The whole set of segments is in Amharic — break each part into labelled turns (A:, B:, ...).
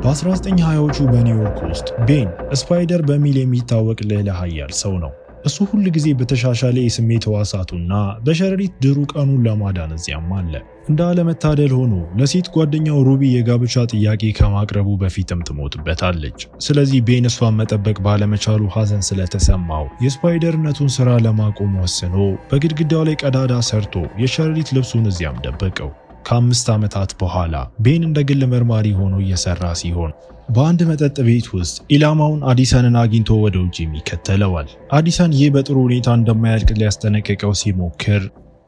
A: በ1920ዎቹ በኒውዮርክ ውስጥ ቤን ስፓይደር በሚል የሚታወቅ ልዕለ ኃያል ሰው ነው። እሱ ሁል ጊዜ በተሻሻለ የስሜት ሕዋሳቱና በሸረሪት ድሩ ቀኑን ለማዳን እዚያም አለ። እንደ አለመታደል ሆኖ ለሴት ጓደኛው ሩቢ የጋብቻ ጥያቄ ከማቅረቡ በፊትም ትሞትበታለች። ስለዚህ ቤን እሷን መጠበቅ ባለመቻሉ ሐዘን ስለተሰማው የስፓይደርነቱን ሥራ ለማቆም ወስኖ በግድግዳው ላይ ቀዳዳ ሰርቶ የሸረሪት ልብሱን እዚያም ደበቀው። ከ5 ዓመታት በኋላ ቤን እንደ ግል መርማሪ ሆኖ እየሰራ ሲሆን በአንድ መጠጥ ቤት ውስጥ ኢላማውን አዲሰንን አግኝቶ ወደ ውጭ ይከተለዋል። አዲሰን ይህ በጥሩ ሁኔታ እንደማያልቅ ሊያስጠነቅቀው ሲሞክር፣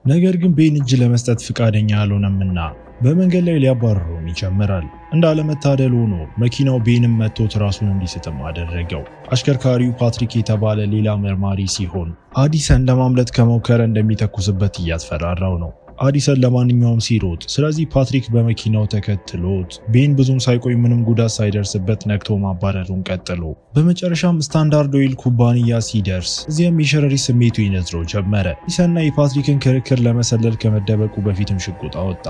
A: ነገር ግን ቤን እጅ ለመስጠት ፍቃደኛ አልሆነምና በመንገድ ላይ ሊያባርረውም ይጀምራል። እንዳለመታደል ሆኖ መኪናው ቤንም መጥቶት ራሱን እንዲስትም አደረገው። አሽከርካሪው ፓትሪክ የተባለ ሌላ መርማሪ ሲሆን አዲሰን ለማምለጥ ከሞከረ እንደሚተኩስበት እያስፈራራው ነው። አዲሰን ለማንኛውም ሲሮጥ፣ ስለዚህ ፓትሪክ በመኪናው ተከትሎት ቤን ብዙም ሳይቆይ ምንም ጉዳት ሳይደርስበት ነክቶ ማባረሩን ቀጥሎ በመጨረሻም ስታንዳርድ ኦይል ኩባንያ ሲደርስ እዚያም የሸረሪት ስሜቱ ይነዝረው ጀመረ። አዲሰንና የፓትሪክን ክርክር ለመሰለል ከመደበቁ በፊትም ሽጉጥ አወጣ።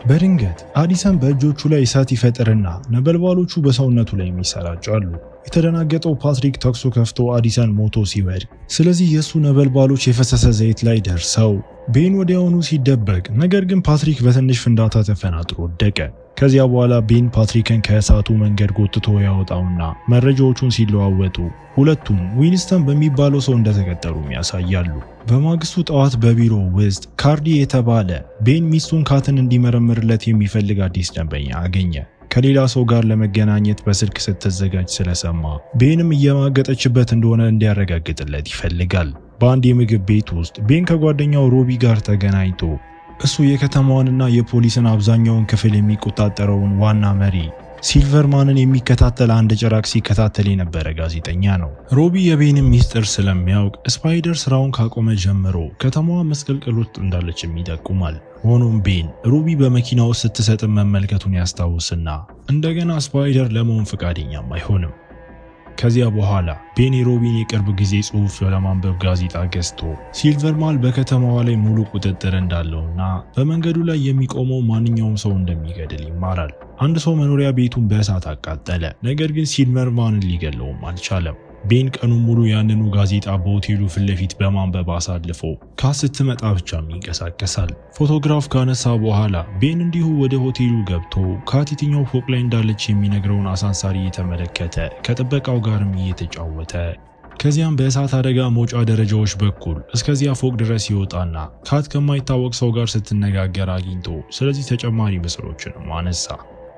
A: በድንገት አዲሰን በእጆቹ ላይ እሳት ይፈጥርና ነበልባሎቹ በሰውነቱ ላይ ይሰራጫሉ። የተደናገጠው ፓትሪክ ተኩሶ ከፍቶ አዲሰን ሞቶ ሲወድቅ፣ ስለዚህ የእሱ ነበልባሎች የፈሰሰ ዘይት ላይ ደርሰው ቤን ወዲያውኑ ሲደበቅ፣ ነገር ግን ፓትሪክ በትንሽ ፍንዳታ ተፈናጥሮ ወደቀ። ከዚያ በኋላ ቤን ፓትሪክን ከእሳቱ መንገድ ጎትቶ ያወጣውና መረጃዎቹን ሲለዋወጡ ሁለቱም ዊንስተን በሚባለው ሰው እንደተቀጠሩም ያሳያሉ። በማግስቱ ጠዋት በቢሮ ውስጥ ካርዲ የተባለ ቤን ሚስቱን ካትን እንዲመረምርለት የሚፈልግ አዲስ ደንበኛ አገኘ። ከሌላ ሰው ጋር ለመገናኘት በስልክ ስትዘጋጅ ስለሰማ ቤንም እየማገጠችበት እንደሆነ እንዲያረጋግጥለት ይፈልጋል። በአንድ የምግብ ቤት ውስጥ ቤን ከጓደኛው ሮቢ ጋር ተገናኝቶ እሱ የከተማዋንና የፖሊስን አብዛኛውን ክፍል የሚቆጣጠረውን ዋና መሪ ሲልቨርማንን የሚከታተል አንድ ጭራቅ ሲከታተል የነበረ ጋዜጠኛ ነው። ሮቢ የቤንን ሚስጥር ስለሚያውቅ ስፓይደር ስራውን ካቆመ ጀምሮ ከተማዋ መስቀልቅል ውስጥ እንዳለችም ይጠቁማል። ሆኖም ቤን ሩቢ በመኪና ውስጥ ስትሰጥም መመልከቱን ያስታውስና እንደገና ስፓይደር ለመሆን ፈቃደኛም አይሆንም። ከዚያ በኋላ ቤን የሮቢን የቅርብ ጊዜ ጽሑፍ ለማንበብ ጋዜጣ ገዝቶ ሲልቨርማን በከተማዋ ላይ ሙሉ ቁጥጥር እንዳለውና በመንገዱ ላይ የሚቆመው ማንኛውም ሰው እንደሚገድል ይማራል። አንድ ሰው መኖሪያ ቤቱን በእሳት አቃጠለ፣ ነገር ግን ሲልቨርማንን ሊገለውም አልቻለም። ቤን ቀኑን ሙሉ ያንኑ ጋዜጣ በሆቴሉ ፊት ለፊት በማንበብ አሳልፎ ካት ስትመጣ ብቻም ይንቀሳቀሳል። ፎቶግራፍ ካነሳ በኋላ ቤን እንዲሁ ወደ ሆቴሉ ገብቶ ካት የትኛው ፎቅ ላይ እንዳለች የሚነግረውን አሳንሳሪ እየተመለከተ ከጥበቃው ጋርም እየተጫወተ ከዚያም በእሳት አደጋ መውጫ ደረጃዎች በኩል እስከዚያ ፎቅ ድረስ ይወጣና ካት ከማይታወቅ ሰው ጋር ስትነጋገር አግኝቶ ስለዚህ ተጨማሪ ምስሎችንም አነሳ።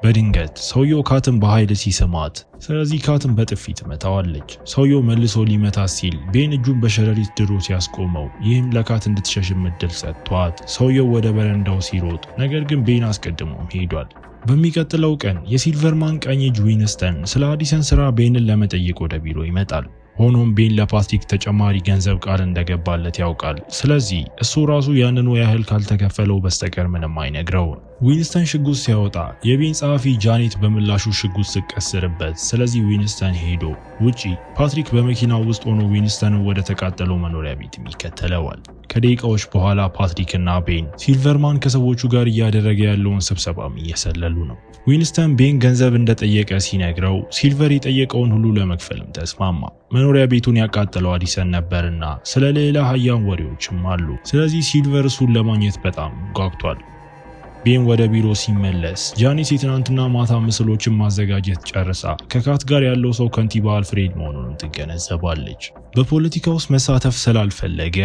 A: በድንገት ሰውየው ካትን በኃይል ሲስማት፣ ስለዚህ ካትን በጥፊ ትመታዋለች። ሰውየው መልሶ ሊመታት ሲል ቤን እጁን በሸረሪት ድሮ ሲያስቆመው፣ ይህም ለካት እንድትሸሽም እድል ሰጥቷት ሰውየው ወደ በረንዳው ሲሮጥ፣ ነገር ግን ቤን አስቀድሞም ሄዷል። በሚቀጥለው ቀን የሲልቨርማን ቀኝ እጅ ዊንስተን ስለ አዲሰን ስራ ቤንን ለመጠየቅ ወደ ቢሮ ይመጣል። ሆኖም ቤን ለፓትሪክ ተጨማሪ ገንዘብ ቃል እንደገባለት ያውቃል። ስለዚህ እሱ ራሱ ያንኑ ያህል ካልተከፈለው በስተቀር ምንም አይነግረውም። ዊንስተን ሽጉጥ ሲያወጣ የቤን ጸሐፊ ጃኔት በምላሹ ሽጉጥ ስቀስርበት፣ ስለዚህ ዊንስተን ሄዶ ውጪ ፓትሪክ በመኪናው ውስጥ ሆኖ ዊንስተንን ወደ ተቃጠለው መኖሪያ ቤት ይከተለዋል። ከደቂቃዎች በኋላ ፓትሪክ እና ቤን ሲልቨርማን ከሰዎቹ ጋር እያደረገ ያለውን ስብሰባም እየሰለሉ ነው። ዊንስተን ቤን ገንዘብ እንደጠየቀ ሲነግረው ሲልቨር የጠየቀውን ሁሉ ለመክፈልም ተስማማ። መኖሪያ ቤቱን ያቃጠለው አዲሰን ነበርና ስለ ሌላ ሀያም ወሬዎችም አሉ። ስለዚህ ሲልቨር እሱን ለማግኘት በጣም ጓጉቷል። ቤን ወደ ቢሮ ሲመለስ ጃኒስ የትናንትና ማታ ምስሎችን ማዘጋጀት ጨርሳ ከካት ጋር ያለው ሰው ከንቲባ አልፍሬድ መሆኑንም ትገነዘባለች። በፖለቲካ ውስጥ መሳተፍ ስላልፈለገ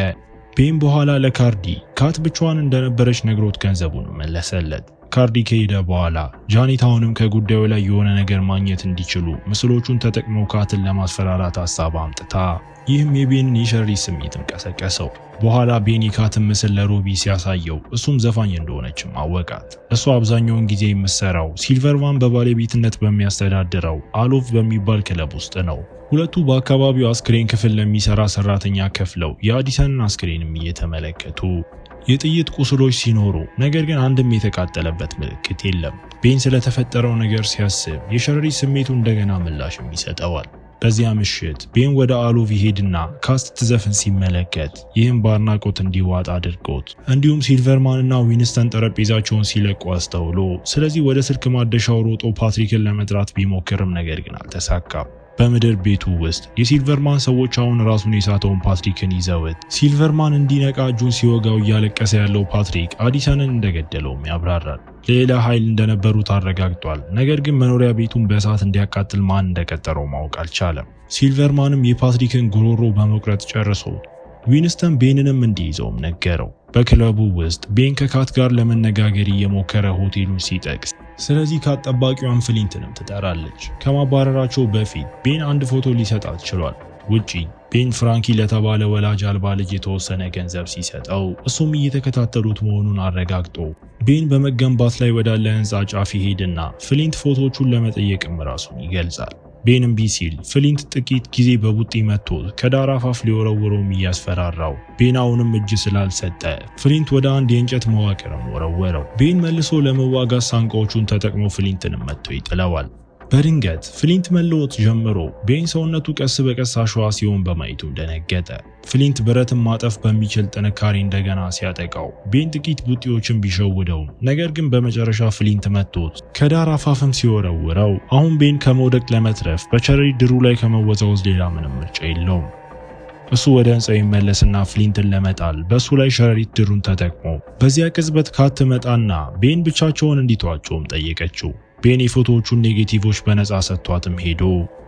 A: ቤን በኋላ ለካርዲ ካት ብቻዋን እንደነበረች ነግሮት ገንዘቡን መለሰለት። ካርዲ ከሄደ በኋላ ጃኔት አሁንም ከጉዳዩ ላይ የሆነ ነገር ማግኘት እንዲችሉ ምስሎቹን ተጠቅመው ካትን ለማስፈራራት ሀሳብ አምጥታ፣ ይህም የቤንን የሸረሪት ስሜትም ቀሰቀሰው። በኋላ ቤን የካትን ምስል ለሮቢ ሲያሳየው እሱም ዘፋኝ እንደሆነችም አወቃት። እሷ አብዛኛውን ጊዜ የምትሰራው ሲልቨርማን በባለቤትነት በሚያስተዳድረው አሎቭ በሚባል ክለብ ውስጥ ነው። ሁለቱ በአካባቢው አስክሬን ክፍል ለሚሰራ ሰራተኛ ከፍለው የአዲሰንን አስክሬንም እየተመለከቱ የጥይት ቁስሎች ሲኖሩ፣ ነገር ግን አንድም የተቃጠለበት ምልክት የለም። ቤን ስለተፈጠረው ነገር ሲያስብ የሸረሪት ስሜቱ እንደገና ምላሽም ይሰጠዋል። በዚያ ምሽት ቤን ወደ አሎቭ ይሄድና ካት ስትዘፍን ሲመለከት ይህም በአድናቆት እንዲዋጥ አድርጎት እንዲሁም ሲልቨርማንና ዊንስተን ጠረጴዛቸውን ሲለቁ አስተውሎ ስለዚህ ወደ ስልክ ማደሻው ሮጦ ፓትሪክን ለመጥራት ቢሞክርም ነገር ግን አልተሳካም። በምድር ቤቱ ውስጥ የሲልቨርማን ሰዎች አሁን ራሱን የሳተውን ፓትሪክን ይዘውት ሲልቨርማን እንዲነቃ እጁን ሲወጋው እያለቀሰ ያለው ፓትሪክ አዲሰንን እንደገደለውም ያብራራል። ሌላ ኃይል እንደነበሩት አረጋግጧል። ነገር ግን መኖሪያ ቤቱን በእሳት እንዲያቃጥል ማን እንደቀጠረው ማወቅ አልቻለም። ሲልቨርማንም የፓትሪክን ጉሮሮ በመቁረጥ ጨርሶ ዊንስተን ቤንንም እንዲይዘውም ነገረው። በክለቡ ውስጥ ቤን ከካት ጋር ለመነጋገር እየሞከረ ሆቴሉን ሲጠቅስ ስለዚህ ካት ጠባቂዋን ፍሊንትንም ትጠራለች። ከማባረራቸው በፊት ቤን አንድ ፎቶ ሊሰጣት ችሏል። ውጪ ቤን ፍራንኪ ለተባለ ወላጅ አልባ ልጅ የተወሰነ ገንዘብ ሲሰጠው እሱም እየተከታተሉት መሆኑን አረጋግጦ ቤን በመገንባት ላይ ወዳለ ህንፃ ጫፍ ይሄድና ፍሊንት ፎቶዎቹን ለመጠየቅም ራሱን ይገልጻል። ቤን እምቢ ሲል ፍሊንት ጥቂት ጊዜ በቡጢ መቶት ከዳር አፋፍ ሊወረውረውም እያስፈራራው ቤን አሁንም እጅ ስላልሰጠ ፍሊንት ወደ አንድ የእንጨት መዋቅርም ወረወረው። ቤን መልሶ ለመዋጋት ሳንቃዎቹን ተጠቅሞ ፍሊንትንም መጥቶ ይጥለዋል። በድንገት ፍሊንት መለወጥ ጀምሮ ቤን ሰውነቱ ቀስ በቀስ አሸዋ ሲሆን በማየቱ ደነገጠ። ፍሊንት ብረትን ማጠፍ በሚችል ጥንካሬ እንደገና ሲያጠቃው ቤን ጥቂት ቡጢዎችን ቢሸውደውም ነገር ግን በመጨረሻ ፍሊንት መቶት ከዳር አፋፍም ሲወረውረው አሁን ቤን ከመውደቅ ለመትረፍ በቸረሪት ድሩ ላይ ከመወዛወዝ ሌላ ምንም ምርጫ የለውም። እሱ ወደ ህንፃው ይመለስና ፍሊንትን ለመጣል በሱ ላይ ሸረሪት ድሩን ተጠቅሞ በዚያ ቅጽበት ካት መጣና ቤን ብቻቸውን እንዲተዋቸውም ጠየቀችው። ቤን የፎቶዎቹን ኔጌቲቮች በነፃ ሰጥቷትም ሄዶ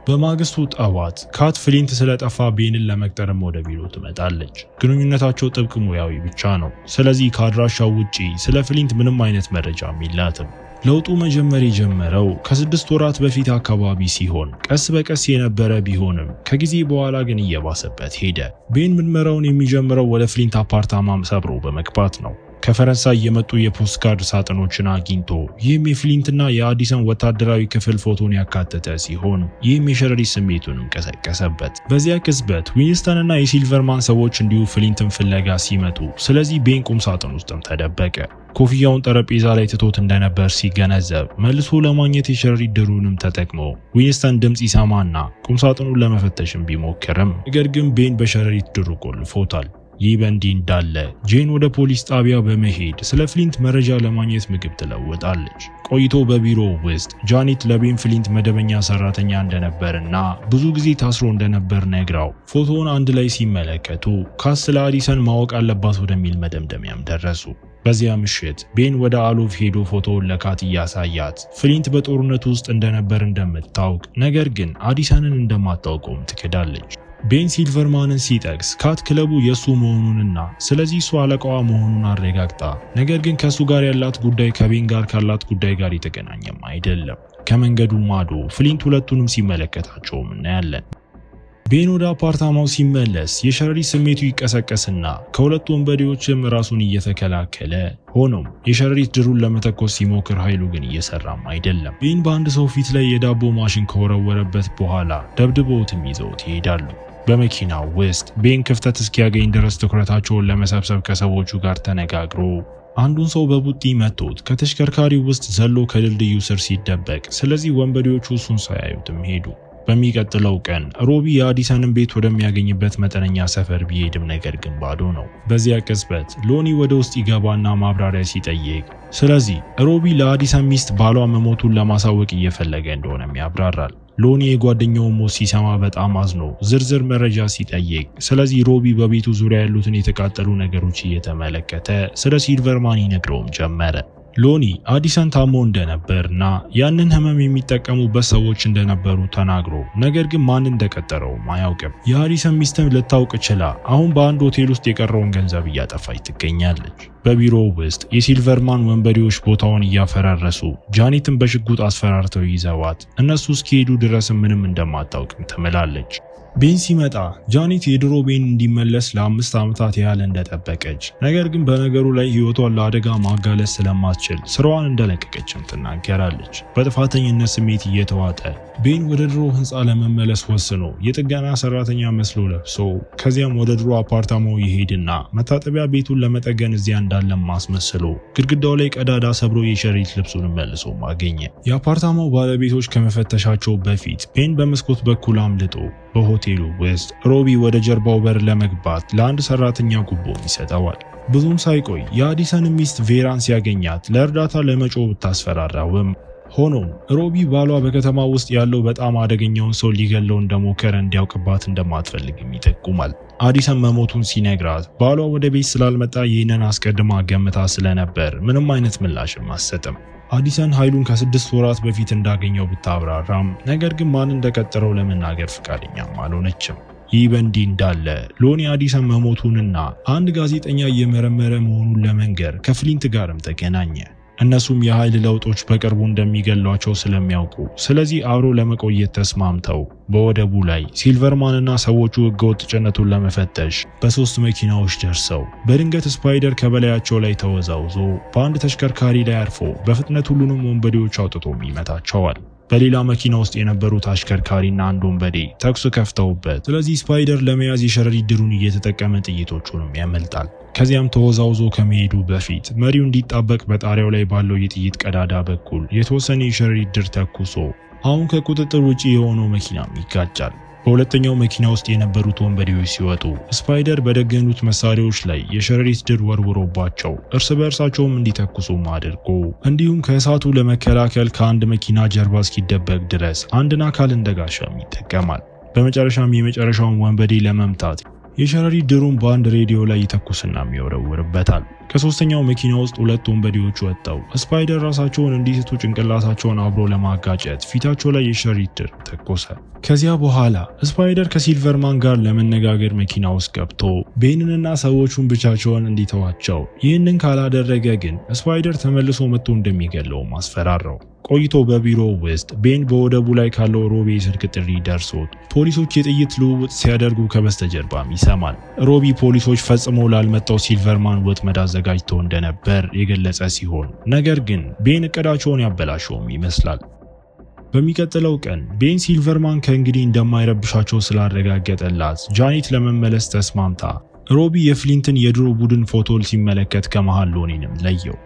A: በማግስቱ ጠዋት ካት ፍሊንት ስለጠፋ ቤንን ለመቅጠርም ወደ ቢሮ ትመጣለች። ግንኙነታቸው ጥብቅ ሙያዊ ብቻ ነው። ስለዚህ ከአድራሻው ውጪ ስለ ፍሊንት ምንም አይነት መረጃም የላትም። ለውጡ መጀመር የጀመረው ከ6 ወራት በፊት አካባቢ ሲሆን ቀስ በቀስ የነበረ ቢሆንም ከጊዜ በኋላ ግን እየባሰበት ሄደ። ቤን ምርመራውን የሚጀምረው ወደ ፍሊንት አፓርታማም ሰብሮ በመግባት ነው። ከፈረንሳይ የመጡ የፖስት ካርድ ሳጥኖችን አግኝቶ ይህም የፍሊንትና የአዲሰን ወታደራዊ ክፍል ፎቶን ያካተተ ሲሆን ይህም የሸረሪት ስሜቱንም ቀሰቀሰበት። በዚያ ቅጽበት ዊንስተንና የሲልቨርማን ሰዎች እንዲሁ ፍሊንትን ፍለጋ ሲመጡ ስለዚህ ቤን ቁም ሳጥን ውስጥም ተደበቀ። ኮፍያውን ጠረጴዛ ላይ ትቶት እንደነበር ሲገነዘብ መልሶ ለማግኘት የሸረሪት ድሩንም ተጠቅሞ ዊንስተን ድምጽ ይሰማና ቁም ሳጥኑን ለመፈተሽም ቢሞክርም ነገር ግን ቤን በሸረሪት ድሩ ቆልፎታል። ይህ በእንዲህ እንዳለ ጄን ወደ ፖሊስ ጣቢያ በመሄድ ስለ ፍሊንት መረጃ ለማግኘት ምግብ ትለውጣለች። ቆይቶ በቢሮ ውስጥ ጃኒት ለቤን ፍሊንት መደበኛ ሰራተኛ እንደነበርና ብዙ ጊዜ ታስሮ እንደነበር ነግራው ፎቶውን አንድ ላይ ሲመለከቱ ካት ስለ አዲሰን ማወቅ አለባት ወደሚል መደምደሚያም ደረሱ። በዚያ ምሽት ቤን ወደ አሎቭ ሄዶ ፎቶውን ለካት እያሳያት ፍሊንት በጦርነቱ ውስጥ እንደነበር እንደምታውቅ ነገር ግን አዲሰንን እንደማታውቀውም ትክዳለች። ቤን ሲልቨርማንን ሲጠቅስ ካት ክለቡ የሱ መሆኑንና ስለዚህ እሱ አለቃዋ መሆኑን አረጋግጣ ነገር ግን ከሱ ጋር ያላት ጉዳይ ከቤን ጋር ካላት ጉዳይ ጋር የተገናኘም አይደለም። ከመንገዱ ማዶ ፍሊንት ሁለቱንም ሲመለከታቸውም እናያለን። ቤን ወደ አፓርታማው ሲመለስ የሸረሪት ስሜቱ ይቀሰቀስና ከሁለቱ ወንበዴዎችም ራሱን እየተከላከለ ሆኖም የሸረሪት ድሩን ለመተኮስ ሲሞክር ኃይሉ ግን እየሰራም አይደለም። ቤን በአንድ ሰው ፊት ላይ የዳቦ ማሽን ከወረወረበት በኋላ ደብድበውትም ይዘውት ይሄዳሉ። በመኪናው ውስጥ ቤን ክፍተት እስኪያገኝ ድረስ ትኩረታቸውን ለመሰብሰብ ከሰዎቹ ጋር ተነጋግሮ አንዱን ሰው በቡጢ መቶት ከተሽከርካሪው ውስጥ ዘሎ ከድልድዩ ስር ሲደበቅ ስለዚህ ወንበዴዎቹ እሱን ሳያዩትም ሄዱ። በሚቀጥለው ቀን ሮቢ የአዲሰንን ቤት ወደሚያገኝበት መጠነኛ ሰፈር ቢሄድም ነገር ግን ባዶ ነው። በዚያ ቅጽበት ሎኒ ወደ ውስጥ ይገባና ማብራሪያ ሲጠይቅ ስለዚህ ሮቢ ለአዲሰን ሚስት ባሏ መሞቱን ለማሳወቅ እየፈለገ እንደሆነም ያብራራል። ሎኒ የጓደኛውን ሞት ሲሰማ በጣም አዝኖ ዝርዝር መረጃ ሲጠይቅ ስለዚህ ሮቢ በቤቱ ዙሪያ ያሉትን የተቃጠሉ ነገሮች እየተመለከተ ስለ ሲልቨርማን ይነግረውም ጀመረ። ሎኒ አዲሰን ታሞ እንደነበርና ያንን ህመም የሚጠቀሙበት ሰዎች እንደነበሩ ተናግሮ ነገር ግን ማን እንደቀጠረውም አያውቅም። የአዲሰን ሚስትም ልታውቅ ችላ አሁን በአንድ ሆቴል ውስጥ የቀረውን ገንዘብ እያጠፋች ትገኛለች። በቢሮው ውስጥ የሲልቨርማን ወንበዴዎች ቦታውን እያፈራረሱ ጃኒትን በሽጉጥ አስፈራርተው ይዘዋት እነሱ እስኪሄዱ ድረስ ምንም እንደማታውቅም ትምላለች። ቤን ሲመጣ ጃኒት የድሮ ቤን እንዲመለስ ለ5 ዓመታት ያህል እንደጠበቀች፣ ነገር ግን በነገሩ ላይ ህይወቷን ለአደጋ ማጋለጥ ስለማትችል ስራዋን እንደለቀቀችም ትናገራለች። በጥፋተኝነት ስሜት እየተዋጠ ቤን ወደ ድሮ ህንፃ ለመመለስ ወስኖ የጥገና ሰራተኛ መስሎ ለብሶ ከዚያም ወደ ድሮ አፓርታማው ይሄድና መታጠቢያ ቤቱን ለመጠገን እዚያ እንዳለም ማስመስሎ ግድግዳው ላይ ቀዳዳ ሰብሮ የሸሪት ልብሱን መልሶ ማገኘ። የአፓርታማው ባለቤቶች ከመፈተሻቸው በፊት ቤን በመስኮት በኩል አምልጦ በሆቴሉ ውስጥ ሮቢ ወደ ጀርባው በር ለመግባት ለአንድ ሰራተኛ ጉቦም ይሰጠዋል። ብዙም ሳይቆይ የአዲሰን ሚስት ቬራን ሲያገኛት ለእርዳታ ለመጮህ ብታስፈራራውም ሆኖም ሮቢ ባሏ በከተማ ውስጥ ያለው በጣም አደገኛውን ሰው ሊገለው እንደሞከረ እንዲያውቅባት እንደማትፈልግም ይጠቁማል። አዲሰን መሞቱን ሲነግራት ባሏ ወደ ቤት ስላልመጣ ይህንን አስቀድማ ገምታ ስለነበር ምንም አይነት ምላሽም አትሰጥም። አዲሰን ኃይሉን ከ6 ወራት በፊት እንዳገኘው ብታብራራም ነገር ግን ማን እንደቀጠረው ለመናገር ፈቃደኛም አልሆነችም። ይህ በእንዲህ እንዳለ ሎኒ አዲሰን መሞቱንና አንድ ጋዜጠኛ እየመረመረ መሆኑን ለመንገር ከፍሊንት ጋርም ተገናኘ። እነሱም የኃይል ለውጦች በቅርቡ እንደሚገሏቸው ስለሚያውቁ ስለዚህ አብሮ ለመቆየት ተስማምተው በወደቡ ላይ ሲልቨርማንና ሰዎቹ ህገወጥ ጭነቱን ለመፈተሽ በ3 መኪናዎች ደርሰው በድንገት ስፓይደር ከበላያቸው ላይ ተወዛውዞ በአንድ ተሽከርካሪ ላይ አርፎ በፍጥነት ሁሉንም ወንበዴዎች አውጥቶም ይመታቸዋል። በሌላ መኪና ውስጥ የነበሩት አሽከርካሪና አንድ ወንበዴ ተኩስ ከፍተውበት ስለዚህ ስፓይደር ለመያዝ የሸረሪት ድሩን እየተጠቀመ ጥይቶቹንም ያመልጣል። ከዚያም ተወዛውዞ ከመሄዱ በፊት መሪው እንዲጣበቅ በጣሪያው ላይ ባለው የጥይት ቀዳዳ በኩል የተወሰነ የሸረሪት ድር ተኩሶ አሁን ከቁጥጥር ውጪ የሆነው መኪናም ይጋጫል። በሁለተኛው መኪና ውስጥ የነበሩት ወንበዴዎች ሲወጡ ስፓይደር በደገኑት መሳሪያዎች ላይ የሸረሪት ድር ወርውሮባቸው እርስ በእርሳቸውም እንዲተኩሱም አድርጎ እንዲሁም ከእሳቱ ለመከላከል ከአንድ መኪና ጀርባ እስኪደበቅ ድረስ አንድን አካል እንደጋሻም ይጠቀማል። በመጨረሻም የመጨረሻውን ወንበዴ ለመምታት የሸረሪት ድሩን በአንድ ሬዲዮ ላይ ይተኩስና ይወረውርበታል። ከሶስተኛው መኪና ውስጥ 2 ወንበዴዎች ወጥተው ስፓይደር ራሳቸውን እንዲስቱ ጭንቅላታቸውን አብሮ ለማጋጨት ፊታቸው ላይ የሸረሪት ድር ተኮሰ። ከዚያ በኋላ ስፓይደር ከሲልቨርማን ጋር ለመነጋገር መኪና ውስጥ ገብቶ ቤንንና ሰዎቹን ብቻቸውን እንዲተዋቸው፣ ይህንን ካላደረገ ግን ስፓይደር ተመልሶ መጥቶ እንደሚገለው ማስፈራራው። ቆይቶ በቢሮ ውስጥ ቤን በወደቡ ላይ ካለው ሮቢ ስልክ ጥሪ ደርሶት ፖሊሶች የጥይት ልውውጥ ሲያደርጉ ከበስተጀርባም ይሰማል። ሮቢ ፖሊሶች ፈጽሞ ላልመጣው ሲልቨርማን ወጥመድ አዘጋጅተው እንደነበር የገለጸ ሲሆን ነገር ግን ቤን እቅዳቸውን ያበላሸውም ይመስላል። በሚቀጥለው ቀን ቤን ሲልቨርማን ከእንግዲህ እንደማይረብሻቸው ስላረጋገጠላት ጃኒት ለመመለስ ተስማምታ ሮቢ የፍሊንትን የድሮ ቡድን ፎቶ ሲመለከት ከመሃል ሎኒንም ለየው።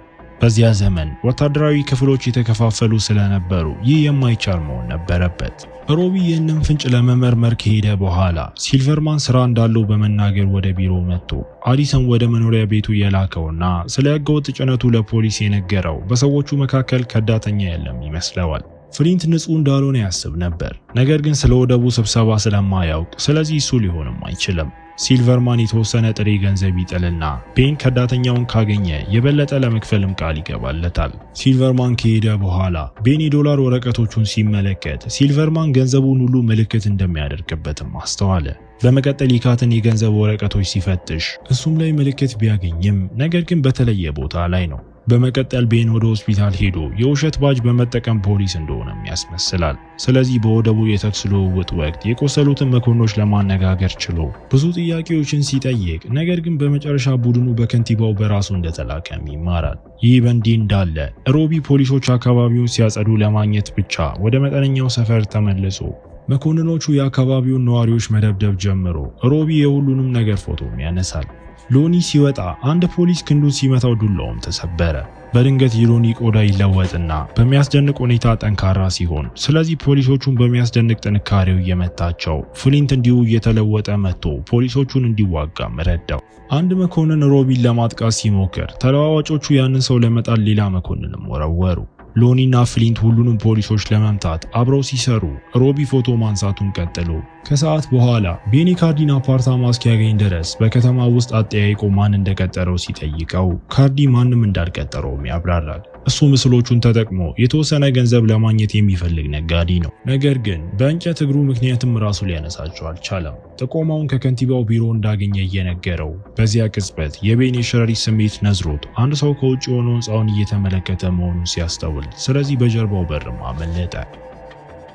A: በዚያ ዘመን ወታደራዊ ክፍሎች የተከፋፈሉ ስለነበሩ ይህ የማይቻል መሆን ነበረበት። ሮቢ ይህንን ፍንጭ ለመመርመር ከሄደ በኋላ ሲልቨርማን ስራ እንዳለው በመናገር ወደ ቢሮ መጥቶ አዲሰን ወደ መኖሪያ ቤቱ የላከውና ስለ ህገወጥ ጭነቱ ለፖሊስ የነገረው በሰዎቹ መካከል ከዳተኛ የለም ይመስለዋል። ፍሊንት ንጹህ እንዳልሆነ ያስብ ነበር፣ ነገር ግን ስለ ወደቡ ስብሰባ ስለማያውቅ ስለዚህ እሱ ሊሆንም አይችልም። ሲልቨርማን የተወሰነ ጥሬ ገንዘብ ይጥልና ቤን ከዳተኛውን ካገኘ የበለጠ ለመክፈልም ቃል ይገባለታል። ሲልቨርማን ከሄደ በኋላ ቤን የዶላር ወረቀቶቹን ሲመለከት ሲልቨርማን ገንዘቡን ሁሉ ምልክት እንደሚያደርግበትም አስተዋለ። በመቀጠል ይካትን የገንዘብ ወረቀቶች ሲፈትሽ እሱም ላይ ምልክት ቢያገኝም ነገር ግን በተለየ ቦታ ላይ ነው። በመቀጠል ቤን ወደ ሆስፒታል ሄዶ የውሸት ባጅ በመጠቀም ፖሊስ እንደሆነም ያስመስላል። ስለዚህ በወደቡ የተኩስ ልውውጥ ወቅት የቆሰሉትን መኮንኖች ለማነጋገር ችሎ ብዙ ጥያቄዎችን ሲጠይቅ ነገር ግን በመጨረሻ ቡድኑ በከንቲባው በራሱ እንደተላከም ይማራል። ይህ በእንዲህ እንዳለ ሮቢ ፖሊሶች አካባቢውን ሲያጸዱ ለማግኘት ብቻ ወደ መጠነኛው ሰፈር ተመልሶ መኮንኖቹ የአካባቢውን ነዋሪዎች መደብደብ ጀምሮ ሮቢ የሁሉንም ነገር ፎቶም ያነሳል። ሎኒ ሲወጣ አንድ ፖሊስ ክንዱን ሲመታው ዱላውም ተሰበረ። በድንገት የሎኒ ቆዳ ይለወጥና በሚያስደንቅ ሁኔታ ጠንካራ ሲሆን ስለዚህ ፖሊሶቹን በሚያስደንቅ ጥንካሬው እየመታቸው ፍሊንት እንዲሁ እየተለወጠ መጥቶ ፖሊሶቹን እንዲዋጋም ረዳው። አንድ መኮንን ሮቢን ለማጥቃት ሲሞክር ተለዋዋጮቹ ያንን ሰው ለመጣል ሌላ መኮንንም ወረወሩ። ሎኒና ፍሊንት ሁሉንም ፖሊሶች ለመምታት አብረው ሲሰሩ ሮቢ ፎቶ ማንሳቱን ቀጥሎ ከሰዓት በኋላ ቤኒ ካርዲን አፓርታማ እስኪያገኝ ድረስ በከተማ ውስጥ አጠያይቆ ማን እንደቀጠረው ሲጠይቀው ካርዲ ማንም እንዳልቀጠረውም ያብራራል። እሱ ምስሎቹን ተጠቅሞ የተወሰነ ገንዘብ ለማግኘት የሚፈልግ ነጋዴ ነው። ነገር ግን በእንጨት እግሩ ምክንያትም ራሱ ሊያነሳቸው አልቻለም። ጥቆማውን ከከንቲባው ቢሮ እንዳገኘ እየነገረው በዚያ ቅጽበት የቤን የሸረሪት ስሜት ነዝሮት አንድ ሰው ከውጭ ሆኖ ሕንፃውን እየተመለከተ መሆኑን ሲያስተውል ስለዚህ በጀርባው በርም አመለጠ።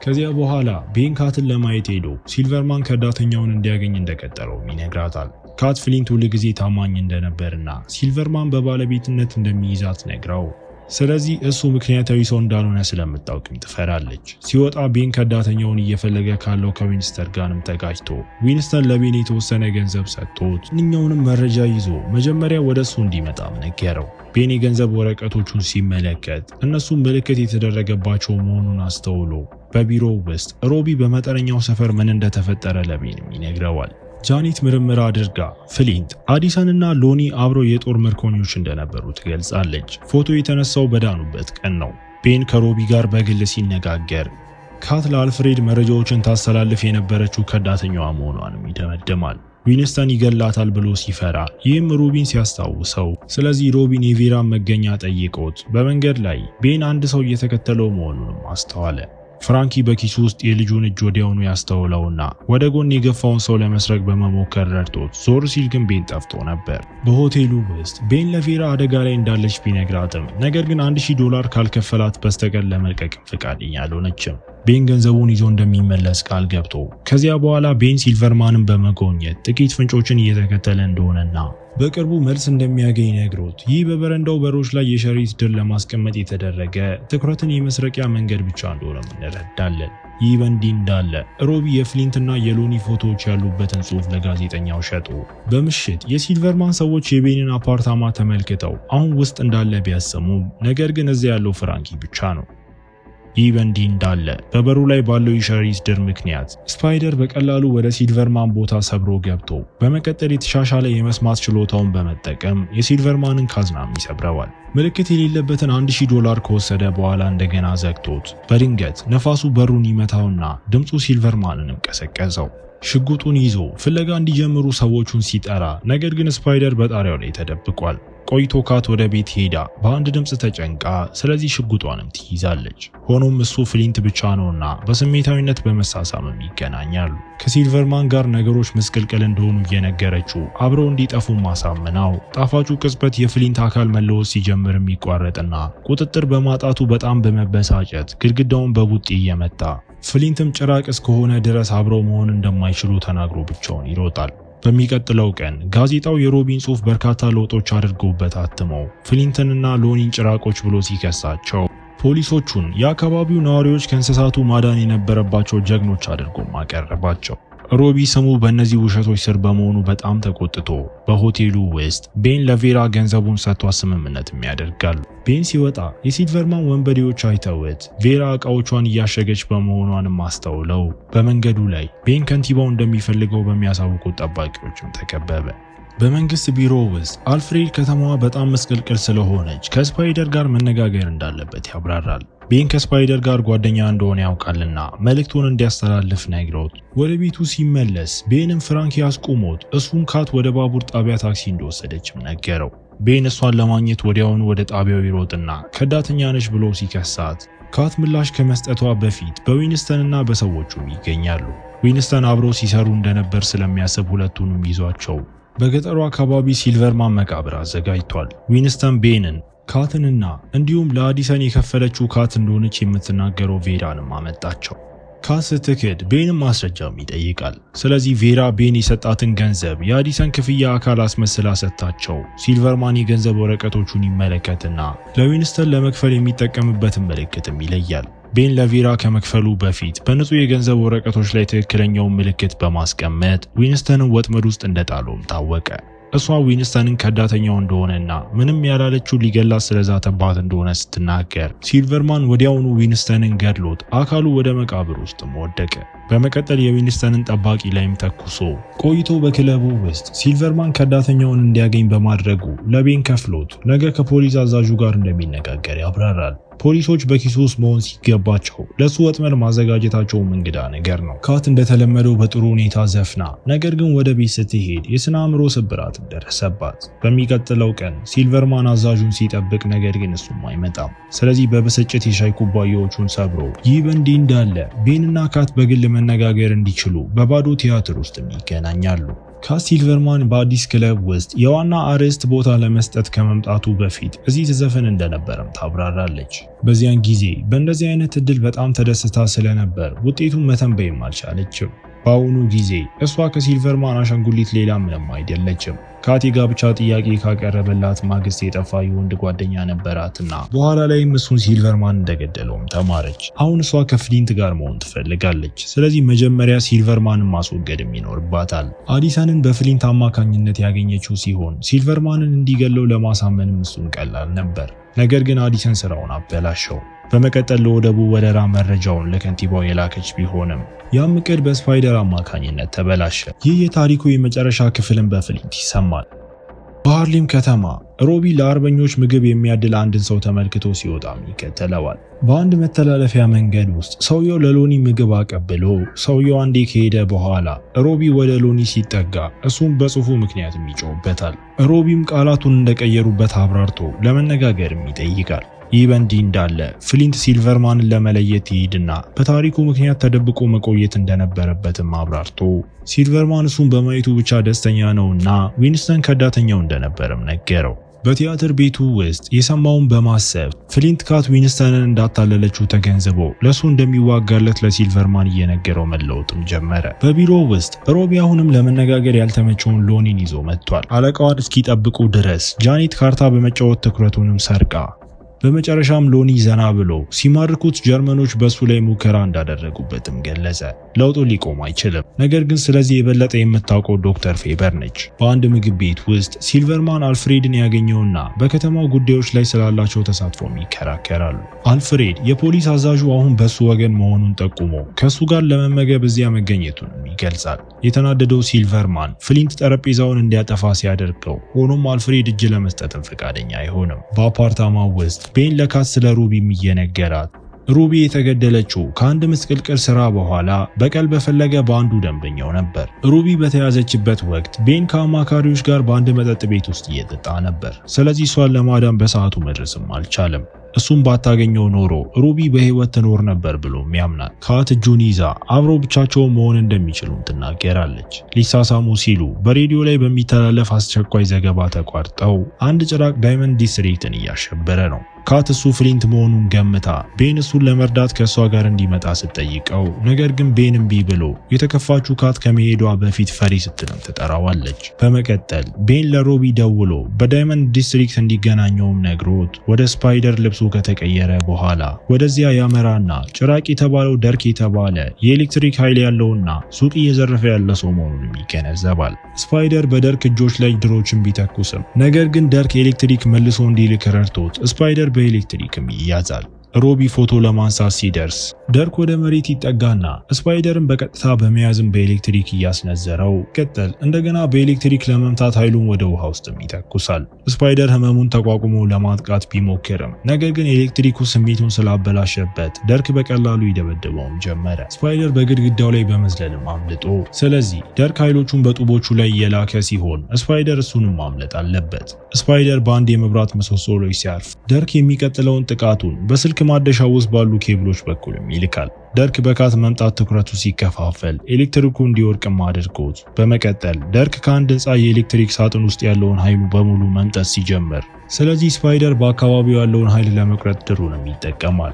A: ከዚያ በኋላ ቤን ካትን ለማየት ሄዶ ሲልቨርማን ከዳተኛውን እንዲያገኝ እንደቀጠረውም ይነግራታል። ካት ፍሊንት ሁል ጊዜ ታማኝ እንደነበርና ሲልቨርማን በባለቤትነት እንደሚይዛት ነግራው ስለዚህ እሱ ምክንያታዊ ሰው እንዳልሆነ ስለምታውቅም ትፈራለች። ሲወጣ ቤን ከዳተኛውን እየፈለገ ካለው ከዊንስተን ጋርም ተጋጭቶ ዊንስተን ለቤን የተወሰነ ገንዘብ ሰጥቶት ማንኛውንም መረጃ ይዞ መጀመሪያ ወደ እሱ እንዲመጣም ነገረው። ቤን የገንዘብ ወረቀቶቹን ሲመለከት እነሱ ምልክት የተደረገባቸው መሆኑን አስተውሎ በቢሮው ውስጥ ሮቢ በመጠነኛው ሰፈር ምን እንደተፈጠረ ለቤንም ይነግረዋል። ጃኒት ምርመራ አድርጋ ፍሊንት፣ አዲሰንና ሎኒ አብረው የጦር ምርኮኞች እንደነበሩ ትገልጻለች። ፎቶ የተነሳው በዳኑበት ቀን ነው። ቤን ከሮቢ ጋር በግል ሲነጋገር ካት ለአልፍሬድ መረጃዎችን ታስተላልፍ የነበረችው ከዳተኛዋ መሆኗንም ይደመድማል። ዊንስተን ይገላታል ብሎ ሲፈራ ይህም ሮቢን ሲያስታውሰው፣ ስለዚህ ሮቢን የቬራን መገኛ ጠይቆት በመንገድ ላይ ቤን አንድ ሰው እየተከተለው መሆኑንም አስተዋለ። ፍራንኪ በኪሱ ውስጥ የልጁን እጅ ወዲያውኑ ያስተውለውና ወደ ጎን የገፋውን ሰው ለመስረቅ በመሞከር ረድቶት ዞር ሲል ግን ቤን ጠፍቶ ነበር። በሆቴሉ ውስጥ ቤን ለቬራ አደጋ ላይ እንዳለች ቢነግራትም ነገር ግን $1000 ካልከፈላት በስተቀር ለመልቀቅም ፈቃደኛ አልሆነችም። ቤን ገንዘቡን ይዞ እንደሚመለስ ቃል ገብቶ ከዚያ በኋላ ቤን ሲልቨርማንን በመጎብኘት ጥቂት ፍንጮችን እየተከተለ እንደሆነና በቅርቡ መልስ እንደሚያገኝ ነግሮት ይህ በበረንዳው በሮች ላይ የሸሪት ድር ለማስቀመጥ የተደረገ ትኩረትን የመስረቂያ መንገድ ብቻ እንደሆነ እንረዳለን። ይህ በእንዲህ እንዳለ ሮቢ የፍሊንትና የሎኒ ፎቶዎች ያሉበትን ጽሑፍ ለጋዜጠኛው ሸጦ በምሽት የሲልቨርማን ሰዎች የቤንን አፓርታማ ተመልክተው አሁን ውስጥ እንዳለ ቢያሰሙም ነገር ግን እዚያ ያለው ፍራንኪ ብቻ ነው። ይህ በእንዲህ እንዳለ በበሩ ላይ ባለው የሸሪት ድር ምክንያት ስፓይደር በቀላሉ ወደ ሲልቨርማን ቦታ ሰብሮ ገብቶ በመቀጠል የተሻሻለ የመስማት ችሎታውን በመጠቀም የሲልቨርማንን ካዝናም ይሰብረዋል። ምልክት የሌለበትን $1000 ከወሰደ በኋላ እንደገና ዘግቶት በድንገት ነፋሱ በሩን ይመታውና ድምፁ ሲልቨርማንንም ቀሰቀሰው። ሽጉጡን ይዞ ፍለጋ እንዲጀምሩ ሰዎቹን ሲጠራ ነገር ግን ስፓይደር በጣሪያው ላይ ተደብቋል። ቆይቶ ካት ወደ ቤት ሄዳ በአንድ ድምፅ ተጨንቃ ስለዚህ ሽጉጧንም ትይዛለች። ሆኖም እሱ ፍሊንት ብቻ ነውና በስሜታዊነት በመሳሳምም ይገናኛሉ። ከሲልቨርማን ጋር ነገሮች ምስቅልቅል እንደሆኑ እየነገረችው አብረው እንዲጠፉ ማሳምናው ጣፋጩ ቅጽበት የፍሊንት አካል መለወስ ሲጀምር ይቋረጥና ቁጥጥር በማጣቱ በጣም በመበሳጨት ግድግዳውን በቡጢ እየመታ ፍሊንትም ጭራቅ እስከሆነ ድረስ አብረው መሆን እንደማይችሉ ተናግሮ ብቻውን ይሮጣል። በሚቀጥለው ቀን ጋዜጣው የሮቢን ጽሑፍ በርካታ ለውጦች አድርገውበት አትመው ፍሊንትንና ሎኒን ጭራቆች ብሎ ሲከሳቸው ፖሊሶቹን የአካባቢው ነዋሪዎች ከእንስሳቱ ማዳን የነበረባቸው ጀግኖች አድርጎም አቀረባቸው። ሮቢ ስሙ በእነዚህ ውሸቶች ስር በመሆኑ በጣም ተቆጥቶ በሆቴሉ ውስጥ ቤን ለቬራ ገንዘቡን ሰጥቷ ስምምነትም ያደርጋሉ። ቤን ሲወጣ የሲልቨርማን ወንበዴዎች አይተውት ቬራ ዕቃዎቿን እያሸገች በመሆኗንም አስተውለው በመንገዱ ላይ ቤን ከንቲባው እንደሚፈልገው በሚያሳውቁት ጠባቂዎችም ተከበበ። በመንግስት ቢሮ ውስጥ አልፍሬድ ከተማዋ በጣም መስቀልቅል ስለሆነች ከስፓይደር ጋር መነጋገር እንዳለበት ያብራራል። ቤን ከስፓይደር ጋር ጓደኛ እንደሆነ ያውቃልና መልእክቱን እንዲያስተላልፍ ነግሮት ወደ ቤቱ ሲመለስ ቤንም ፍራንኪ አስቆሞት እሱን ካት ወደ ባቡር ጣቢያ ታክሲ እንደወሰደችም ነገረው። ቤን እሷን ለማግኘት ወዲያውኑ ወደ ጣቢያው ይሮጥና ከዳተኛ ነች ብሎ ሲከሳት ካት ምላሽ ከመስጠቷ በፊት በዊንስተንና በሰዎቹም ይገኛሉ። ዊንስተን አብረው ሲሰሩ እንደነበር ስለሚያስብ ሁለቱንም ይዟቸው በገጠሩ አካባቢ ሲልቨርማን መቃብር አዘጋጅቷል። ዊንስተን ቤንን ካትንና እንዲሁም ለአዲሰን የከፈለችው ካት እንደሆነች የምትናገረው ቬራንም አመጣቸው። ካት ስትክድ ቤንም ማስረጃም ይጠይቃል። ስለዚህ ቬራ ቤን የሰጣትን ገንዘብ የአዲሰን ክፍያ አካል አስመስላ ሰጥታቸው ሲልቨርማን የገንዘብ ወረቀቶቹን ይመለከትና ለዊንስተን ለመክፈል የሚጠቀምበትን ምልክትም ይለያል። ቤን ለቬራ ከመክፈሉ በፊት በንጹህ የገንዘብ ወረቀቶች ላይ ትክክለኛውን ምልክት በማስቀመጥ ዊንስተንን ወጥመድ ውስጥ እንደጣለውም ታወቀ። እሷ ዊንስተንን ከዳተኛው እንደሆነና ምንም ያላለችው ሊገላት ስለዛተባት እንደሆነ ስትናገር ሲልቨርማን ወዲያውኑ ዊንስተንን ገድሎት አካሉ ወደ መቃብር ውስጥም ወደቀ። በመቀጠል የዊንስተንን ጠባቂ ላይም ተኩሶ ቆይቶ በክለቡ ውስጥ ሲልቨርማን ከዳተኛውን እንዲያገኝ በማድረጉ ለቤን ከፍሎት ነገ ከፖሊስ አዛዡ ጋር እንደሚነጋገር ያብራራል። ፖሊሶች በኪሱ ውስጥ መሆን ሲገባቸው ለሱ ወጥመድ ማዘጋጀታቸውም እንግዳ ነገር ነው። ካት እንደተለመደው በጥሩ ሁኔታ ዘፍና ነገር ግን ወደ ቤት ስትሄድ የስነ አእምሮ ስብራት ደረሰባት። በሚቀጥለው ቀን ሲልቨርማን አዛዡን ሲጠብቅ ነገር ግን እሱም አይመጣም። ስለዚህ በብስጭት የሻይ ኩባያዎቹን ሰብሮ ይህ በእንዲህ እንዳለ ቤንና ካት በግል መነጋገር እንዲችሉ በባዶ ቲያትር ውስጥ ይገናኛሉ። ካት ሲልቨርማን በአዲስ ክለብ ውስጥ የዋና አርዕስት ቦታ ለመስጠት ከመምጣቱ በፊት እዚህ ትዘፍን እንደነበረም ታብራራለች። በዚያን ጊዜ በእንደዚህ አይነት እድል በጣም ተደስታ ስለነበር ውጤቱን መተንበይም አልቻለችም። በአሁኑ ጊዜ እሷ ከሲልቨርማን አሻንጉሊት ሌላ ምንም አይደለችም። ካት የጋብቻ ጥያቄ ካቀረበላት ማግስት የጠፋ የወንድ ጓደኛ ነበራትና በኋላ ላይም እሱን ሲልቨርማን እንደገደለውም ተማረች። አሁን እሷ ከፍሊንት ጋር መሆን ትፈልጋለች። ስለዚህ መጀመሪያ ሲልቨርማንን ማስወገድም ይኖርባታል። አዲሰንን በፍሊንት አማካኝነት ያገኘችው ሲሆን ሲልቨርማንን እንዲገለው ለማሳመንም እሱን ቀላል ነበር። ነገር ግን አዲሰን ስራውን አበላሸው። በመቀጠል ለወደቡ ወረራ መረጃውን ለከንቲባው የላከች ቢሆንም ያም እቅድ በስፓይደር አማካኝነት ተበላሸ። ይህ የታሪኩ የመጨረሻ ክፍልን በፍሊንት ይሰማል። በሃርሌም ከተማ ሮቢ ለአርበኞች ምግብ የሚያድል አንድን ሰው ተመልክቶ ሲወጣም ይከተለዋል። በአንድ መተላለፊያ መንገድ ውስጥ ሰውየው ለሎኒ ምግብ አቀብሎ ሰውየው አንዴ ከሄደ በኋላ ሮቢ ወደ ሎኒ ሲጠጋ እሱም በጽሁፉ ምክንያትም ይጮህበታል። ሮቢም ቃላቱን እንደቀየሩበት አብራርቶ ለመነጋገርም ይጠይቃል። ይህ በእንዲህ እንዳለ ፍሊንት ሲልቨርማንን ለመለየት ይሄድና በታሪኩ ምክንያት ተደብቆ መቆየት እንደነበረበትም አብራርቶ ሲልቨርማን እሱን በማየቱ ብቻ ደስተኛ ነውና ዊንስተን ከዳተኛው እንደነበረም ነገረው። በቲያትር ቤቱ ውስጥ የሰማውን በማሰብ ፍሊንት ካት ዊንስተንን እንዳታለለችው ተገንዝቦ ለሱ እንደሚዋጋለት ለሲልቨርማን እየነገረው መለወጥም ጀመረ። በቢሮ ውስጥ ሮቢ አሁንም ለመነጋገር ያልተመቸውን ሎኒን ይዞ መጥቷል። አለቃዋን እስኪጠብቁ ድረስ ጃኔት ካርታ በመጫወት ትኩረቱንም ሰርቃ በመጨረሻም ሎኒ ዘና ብሎ ሲማርኩት ጀርመኖች በሱ ላይ ሙከራ እንዳደረጉበትም ገለጸ። ለውጡ ሊቆም አይችልም። ነገር ግን ስለዚህ የበለጠ የምታውቀው ዶክተር ፌበር ነች። በአንድ ምግብ ቤት ውስጥ ሲልቨርማን አልፍሬድን ያገኘውና በከተማው ጉዳዮች ላይ ስላላቸው ተሳትፎም ይከራከራሉ። አልፍሬድ የፖሊስ አዛዡ አሁን በሱ ወገን መሆኑን ጠቁሞ ከሱ ጋር ለመመገብ እዚያ መገኘቱንም ይገልጻል። የተናደደው ሲልቨርማን ፍሊንት ጠረጴዛውን እንዲያጠፋ ሲያደርገው፣ ሆኖም አልፍሬድ እጅ ለመስጠትም ፈቃደኛ አይሆንም። በአፓርታማው ውስጥ ቤን ለካት ስለ ሩቢም እየነገራት ሩቢ የተገደለችው ከአንድ ምስቅልቅል ስራ በኋላ በቀል በፈለገ በአንዱ ደንበኛው ነበር። ሩቢ በተያዘችበት ወቅት ቤን ከአማካሪዎች ጋር በአንድ መጠጥ ቤት ውስጥ እየጠጣ ነበር። ስለዚህ እሷን ለማዳን በሰዓቱ መድረስም አልቻለም። እሱም ባታገኘው ኖሮ ሩቢ በህይወት ትኖር ነበር ብሎም ያምናል። ካት እጁን ይዛ አብረው ብቻቸውን መሆን እንደሚችሉም ትናገራለች። ሊሳሳሙ ሲሉ በሬዲዮ ላይ በሚተላለፍ አስቸኳይ ዘገባ ተቋርጠው አንድ ጭራቅ ዳይመንድ ዲስትሪክትን እያሸበረ ነው። ካት እሱ ፍሊንት መሆኑን ገምታ ቤን እሱን ለመርዳት ከእሷ ጋር እንዲመጣ ስትጠይቀው፣ ነገር ግን ቤን እምቢ ብሎ የተከፋችው ካት ከመሄዷ በፊት ፈሪ ስትልም ትጠራዋለች። በመቀጠል ቤን ለሮቢ ደውሎ በዳይመንድ ዲስትሪክት እንዲገናኘውም ነግሮት ወደ ስፓይደር ልብሱ ከተቀየረ በኋላ ወደዚያ ያመራና ጭራቅ የተባለው ደርክ የተባለ የኤሌክትሪክ ኃይል ያለውና ሱቅ እየዘረፈ ያለ ሰው መሆኑንም ይገነዘባል። ስፓይደር በደርክ እጆች ላይ ድሮችን ቢተኩስም ነገር ግን ደርክ ኤሌክትሪክ መልሶ እንዲልክ ረድቶት ስፓይደር በኤሌክትሪክም ይያዛል። ሮቢ ፎቶ ለማንሳት ሲደርስ ደርክ ወደ መሬት ይጠጋና ስፓይደርን በቀጥታ በመያዝም በኤሌክትሪክ እያስነዘረው ቀጥል እንደገና በኤሌክትሪክ ለመምታት ኃይሉን ወደ ውሃ ውስጥም ይተኩሳል። ስፓይደር ህመሙን ተቋቁሞ ለማጥቃት ቢሞክርም ነገር ግን ኤሌክትሪኩ ስሜቱን ስላበላሸበት ደርክ በቀላሉ ይደበድበውም ጀመረ። ስፓይደር በግድግዳው ላይ በመዝለልም አምልጦ፣ ስለዚህ ደርክ ኃይሎቹን በጡቦቹ ላይ እየላከ ሲሆን ስፓይደር እሱንም ማምለጥ አለበት። ስፓይደር በአንድ የመብራት ምሰሶ ላይ ሲያርፍ ደርክ የሚቀጥለውን ጥቃቱን በስልክ ማደሻ ውስጥ ባሉ ኬብሎች በኩልም ይልካል። ደርክ በካት መምጣት ትኩረቱ ሲከፋፈል ኤሌክትሪኩ እንዲወድቅም አድርጎት፣ በመቀጠል ደርክ ከአንድ ህንፃ የኤሌክትሪክ ሳጥን ውስጥ ያለውን ኃይሉ በሙሉ መምጠት ሲጀምር፣ ስለዚህ ስፓይደር በአካባቢው ያለውን ኃይል ለመቁረጥ ድሩንም ይጠቀማል።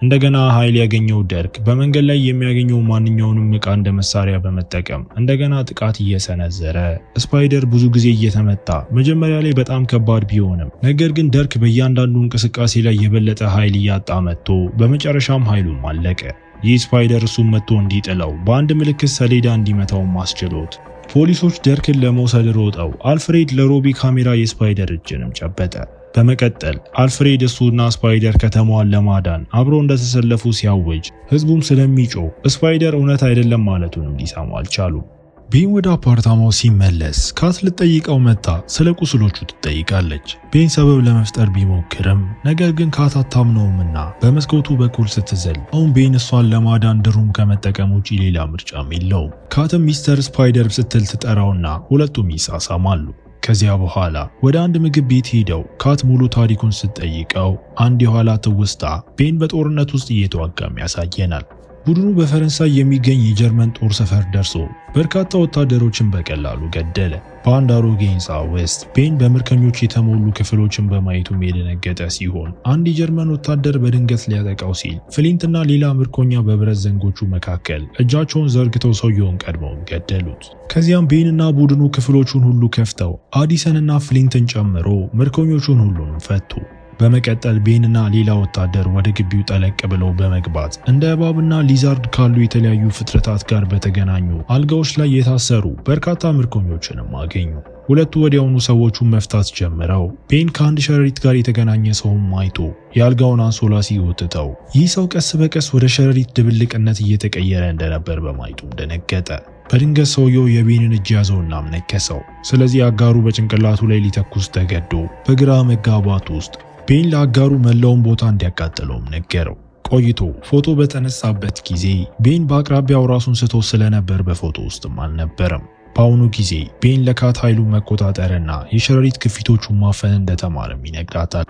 A: እንደገና ኃይል ያገኘው ደርክ በመንገድ ላይ የሚያገኘው ማንኛውንም ዕቃ እንደ መሳሪያ በመጠቀም እንደገና ጥቃት እየሰነዘረ ስፓይደር ብዙ ጊዜ እየተመታ መጀመሪያ ላይ በጣም ከባድ ቢሆንም ነገር ግን ደርክ በእያንዳንዱ እንቅስቃሴ ላይ የበለጠ ኃይል እያጣ መጥቶ በመጨረሻም ኃይሉም አለቀ። ይህ ስፓይደር እሱን መጥቶ እንዲጥለው በአንድ ምልክት ሰሌዳ እንዲመታውም አስችሎት ፖሊሶች ደርክን ለመውሰድ ሮጠው አልፍሬድ ለሮቢ ካሜራ የስፓይደር እጅንም ጨበጠ። በመቀጠል አልፍሬድ እሱና ስፓይደር ከተማዋን ለማዳን አብረው እንደተሰለፉ ሲያውጅ ህዝቡም ስለሚጮህ ስፓይደር እውነት አይደለም ማለቱንም ሊሰሙ አልቻሉም። ቤን ወደ አፓርታማው ሲመለስ ካት ልጠይቀው መጣ ስለ ቁስሎቹ ትጠይቃለች። ቤን ሰበብ ለመፍጠር ቢሞክርም ነገር ግን ካት አታምነውምና በመስኮቱ በኩል ስትዘል አሁን ቤን እሷን ለማዳን ድሩም ከመጠቀም ውጪ ሌላ ምርጫም የለውም። ካትም ሚስተር ስፓይደር ስትል ትጠራውና ሁለቱም ይሳሳማሉ። ከዚያ በኋላ ወደ አንድ ምግብ ቤት ሄደው ካት ሙሉ ታሪኩን ስትጠይቀው አንድ የኋላ ትውስታ ቤን በጦርነት ውስጥ እየተዋጋም ያሳየናል። ቡድኑ በፈረንሳይ የሚገኝ የጀርመን ጦር ሰፈር ደርሶ በርካታ ወታደሮችን በቀላሉ ገደለ። በአንድ አሮጌ ሕንፃ ውስጥ ቤን በምርኮኞች የተሞሉ ክፍሎችን በማየቱም የደነገጠ ሲሆን አንድ የጀርመን ወታደር በድንገት ሊያጠቃው ሲል ፍሊንትና ሌላ ምርኮኛ በብረት ዘንጎቹ መካከል እጃቸውን ዘርግተው ሰውየውን ቀድመው ገደሉት። ከዚያም ቤንና ቡድኑ ክፍሎቹን ሁሉ ከፍተው አዲሰንና ፍሊንትን ጨምሮ ምርኮኞቹን ሁሉንም ፈቱ። በመቀጠል ቤንና ሌላ ወታደር ወደ ግቢው ጠለቅ ብለው በመግባት እንደ እባብና ሊዛርድ ካሉ የተለያዩ ፍጥረታት ጋር በተገናኙ አልጋዎች ላይ የታሰሩ በርካታ ምርኮኞችንም አገኙ። ሁለቱ ወዲያውኑ ሰዎቹን መፍታት ጀምረው ቤን ከአንድ ሸረሪት ጋር የተገናኘ ሰውም አይቶ የአልጋውን አንሶላ ሲጎትተው ይህ ሰው ቀስ በቀስ ወደ ሸረሪት ድብልቅነት እየተቀየረ እንደነበር በማየቱም ደነገጠ። በድንገት ሰውየው የቤንን እጅ ያዘውና ነከሰው። ስለዚህ አጋሩ በጭንቅላቱ ላይ ሊተኩስ ተገዶ በግራ መጋባት ውስጥ ቤን ለአጋሩ መላውን ቦታ እንዲያቃጥለውም ነገረው። ቆይቶ ፎቶ በተነሳበት ጊዜ ቤን በአቅራቢያው ራሱን ስቶ ስለነበር በፎቶ ውስጥም አልነበረም። በአሁኑ ጊዜ ቤን ለካት ኃይሉን መቆጣጠርና የሸረሪት ክፊቶቹን ማፈን እንደተማረም ይነግራታል።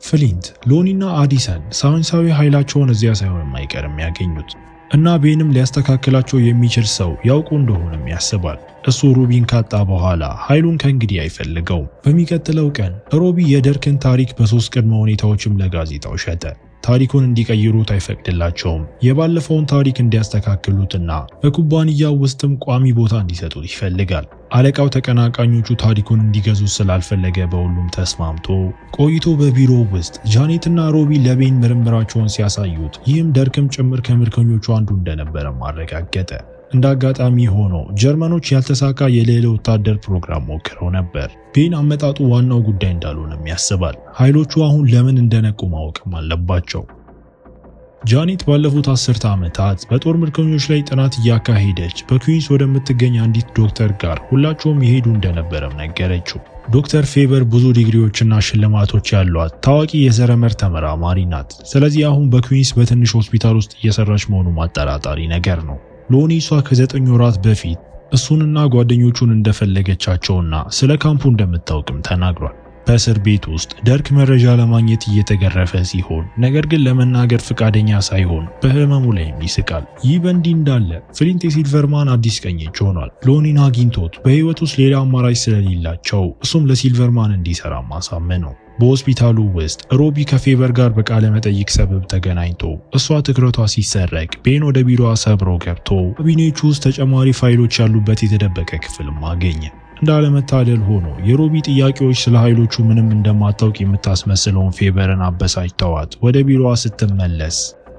A: ፍሊንት፣ ሎኒና አዲሰን ሳይንሳዊ ኃይላቸውን እዚያ ሳይሆን አይቀርም ያገኙት እና ቤንም ሊያስተካክላቸው የሚችል ሰው ያውቁ እንደሆነም ያስባል። እሱ ሩቢን ካጣ በኋላ ኃይሉን ከእንግዲህ አይፈልገውም። በሚቀጥለው ቀን ሮቢ የደርክን ታሪክ በ3 ቅድመ ሁኔታዎችም ለጋዜጣው ሸጠ። ታሪኩን እንዲቀይሩት አይፈቅድላቸውም። የባለፈውን ታሪክ እንዲያስተካክሉትና በኩባንያው ውስጥም ቋሚ ቦታ እንዲሰጡት ይፈልጋል። አለቃው ተቀናቃኞቹ ታሪኩን እንዲገዙት ስላልፈለገ በሁሉም ተስማምቶ ቆይቶ በቢሮው ውስጥ ጃኔትና ሮቢ ለቤን ምርምራቸውን ሲያሳዩት ይህም ደርክም ጭምር ከምርኮኞቹ አንዱ እንደነበረ ማረጋገጠ። እንደ አጋጣሚ ሆኖ ጀርመኖች ያልተሳካ የሌላ ወታደር ፕሮግራም ሞክረው ነበር። ቤን አመጣጡ ዋናው ጉዳይ እንዳልሆነም ያስባል። ኃይሎቹ አሁን ለምን እንደነቁ ማወቅም አለባቸው። ጃኔት ባለፉት 10 ዓመታት በጦር ምርኮኞች ላይ ጥናት እያካሄደች በኩዊንስ ወደምትገኝ አንዲት ዶክተር ጋር ሁላቸውም ይሄዱ እንደነበረም ነገረችው። ዶክተር ፌበር ብዙ ዲግሪዎችና ሽልማቶች ያሏት ታዋቂ የዘረመር ተመራማሪ ናት። ስለዚህ አሁን በኩዊንስ በትንሽ ሆስፒታል ውስጥ እየሰራች መሆኑ ማጠራጣሪ ነገር ነው። ሎኒ እሷ ከ9 ወራት በፊት እሱንና ጓደኞቹን እንደፈለገቻቸውና ስለ ካምፑ እንደምታውቅም ተናግሯል። በእስር ቤት ውስጥ ደርክ መረጃ ለማግኘት እየተገረፈ ሲሆን ነገር ግን ለመናገር ፍቃደኛ ሳይሆን በህመሙ ላይም ይስቃል። ይህ በእንዲህ እንዳለ ፍሊንት የሲልቨርማን አዲስ ቀኝ እጅ ሆኗል። ሎኒን አግኝቶት በህይወት ውስጥ ሌላ አማራጭ ስለሌላቸው እሱም ለሲልቨርማን እንዲሰራ ማሳመነው። በሆስፒታሉ ውስጥ ሮቢ ከፌበር ጋር በቃለ መጠይቅ ሰበብ ተገናኝቶ እሷ ትኩረቷ ሲሰረቅ ቤን ወደ ቢሮዋ ሰብሮ ገብቶ ካቢኔቱ ውስጥ ተጨማሪ ፋይሎች ያሉበት የተደበቀ ክፍልም አገኘ። እንዳለመታደል ሆኖ የሮቢ ጥያቄዎች ስለ ኃይሎቹ ምንም እንደማታውቅ የምታስመስለውን ፌበርን አበሳጭተዋት ወደ ቢሮዋ ስትመለስ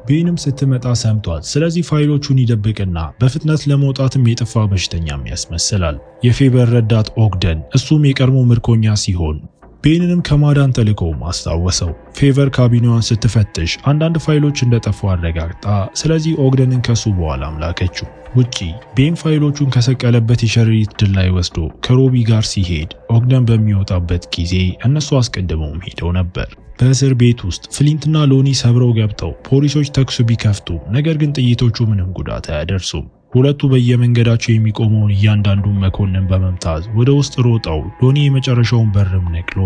A: ቤንም ስትመጣ ሰምቷል። ስለዚህ ፋይሎቹን ይደብቅና በፍጥነት ለመውጣትም የጠፋ በሽተኛም ያስመስላል። የፌበር ረዳት ኦግደን እሱም የቀድሞ ምርኮኛ ሲሆን ቤንንም ከማዳን ተልእኮውም አስታወሰው። ፌቨር ካቢኔዋን ስትፈትሽ አንዳንድ ፋይሎች እንደጠፉ አረጋግጣ ስለዚህ ኦግደንን ከሱ በኋላ አምላከችው። ውጪ ቤን ፋይሎቹን ከሰቀለበት የሸረሪት ድል ላይ ወስዶ ከሮቢ ጋር ሲሄድ ኦግደን በሚወጣበት ጊዜ እነሱ አስቀድመውም ሄደው ነበር። በእስር ቤት ውስጥ ፍሊንትና ሎኒ ሰብረው ገብተው ፖሊሶች ተኩስ ቢከፍቱ ነገር ግን ጥይቶቹ ምንም ጉዳት አያደርሱም። ሁለቱ በየመንገዳቸው የሚቆመውን እያንዳንዱን መኮንን በመምታት ወደ ውስጥ ሮጠው ሎኒ የመጨረሻውን በርም ነቅሎ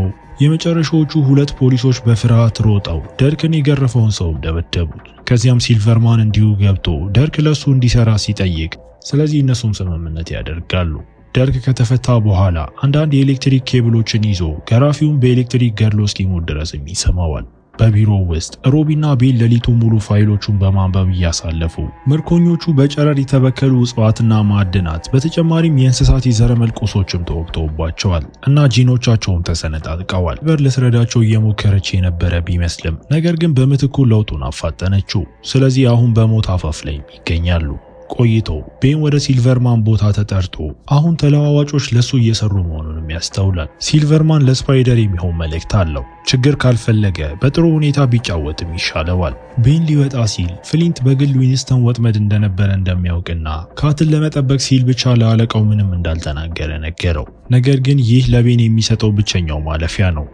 A: የመጨረሻዎቹ 2 ፖሊሶች በፍርሃት ሮጠው ደርክን የገረፈውን ሰው ደበደቡት። ከዚያም ሲልቨርማን እንዲሁ ገብቶ ደርክ ለሱ እንዲሰራ ሲጠይቅ ስለዚህ እነሱም ስምምነት ያደርጋሉ። ደርክ ከተፈታ በኋላ አንዳንድ የኤሌክትሪክ ኬብሎችን ይዞ ገራፊውን በኤሌክትሪክ ገድሎ እስኪሞት ድረስም ይሰማዋል። በቢሮው ውስጥ ሮቢና ቤን ሌሊቱን ሙሉ ፋይሎቹን በማንበብ እያሳለፉ ምርኮኞቹ በጨረር የተበከሉ እጽዋትና ማዕድናት በተጨማሪም የእንስሳት የዘረመል ቁሶችም ተወግተውባቸዋል እና ጂኖቻቸውም ተሰነጣጥቀዋል። ፌበር ልትረዳቸው እየሞከረች የነበረ ቢመስልም ነገር ግን በምትኩ ለውጡን አፋጠነችው። ስለዚህ አሁን በሞት አፋፍ ላይ ይገኛሉ። ቆይቶ ቤን ወደ ሲልቨርማን ቦታ ተጠርቶ አሁን ተለዋዋጮች ለሱ እየሰሩ መሆኑንም ያስተውላል። ሲልቨርማን ለስፓይደር የሚሆን መልእክት አለው። ችግር ካልፈለገ በጥሩ ሁኔታ ቢጫወትም ይሻለዋል። ቤን ሊወጣ ሲል ፍሊንት በግል ዊንስተን ወጥመድ እንደነበረ እንደሚያውቅና ካትን ለመጠበቅ ሲል ብቻ ለአለቃው ምንም እንዳልተናገረ ነገረው። ነገር ግን ይህ ለቤን የሚሰጠው ብቸኛው ማለፊያ ነው።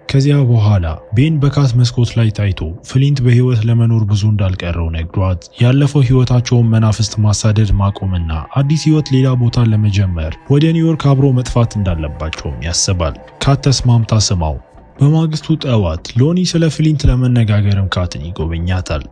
A: ከዚያ በኋላ ቤን በካት መስኮት ላይ ታይቶ ፍሊንት በህይወት ለመኖር ብዙ እንዳልቀረው ነግሯት ያለፈው ህይወታቸውን መናፍስት ማሳደድ ማቆምና አዲስ ህይወት ሌላ ቦታ ለመጀመር ወደ ኒውዮርክ አብሮ መጥፋት እንዳለባቸውም ያስባል። ካት ተስማምታ ስማው። በማግስቱ ጠዋት ሎኒ ስለ ፍሊንት ለመነጋገርም ካትን ይጎበኛታል።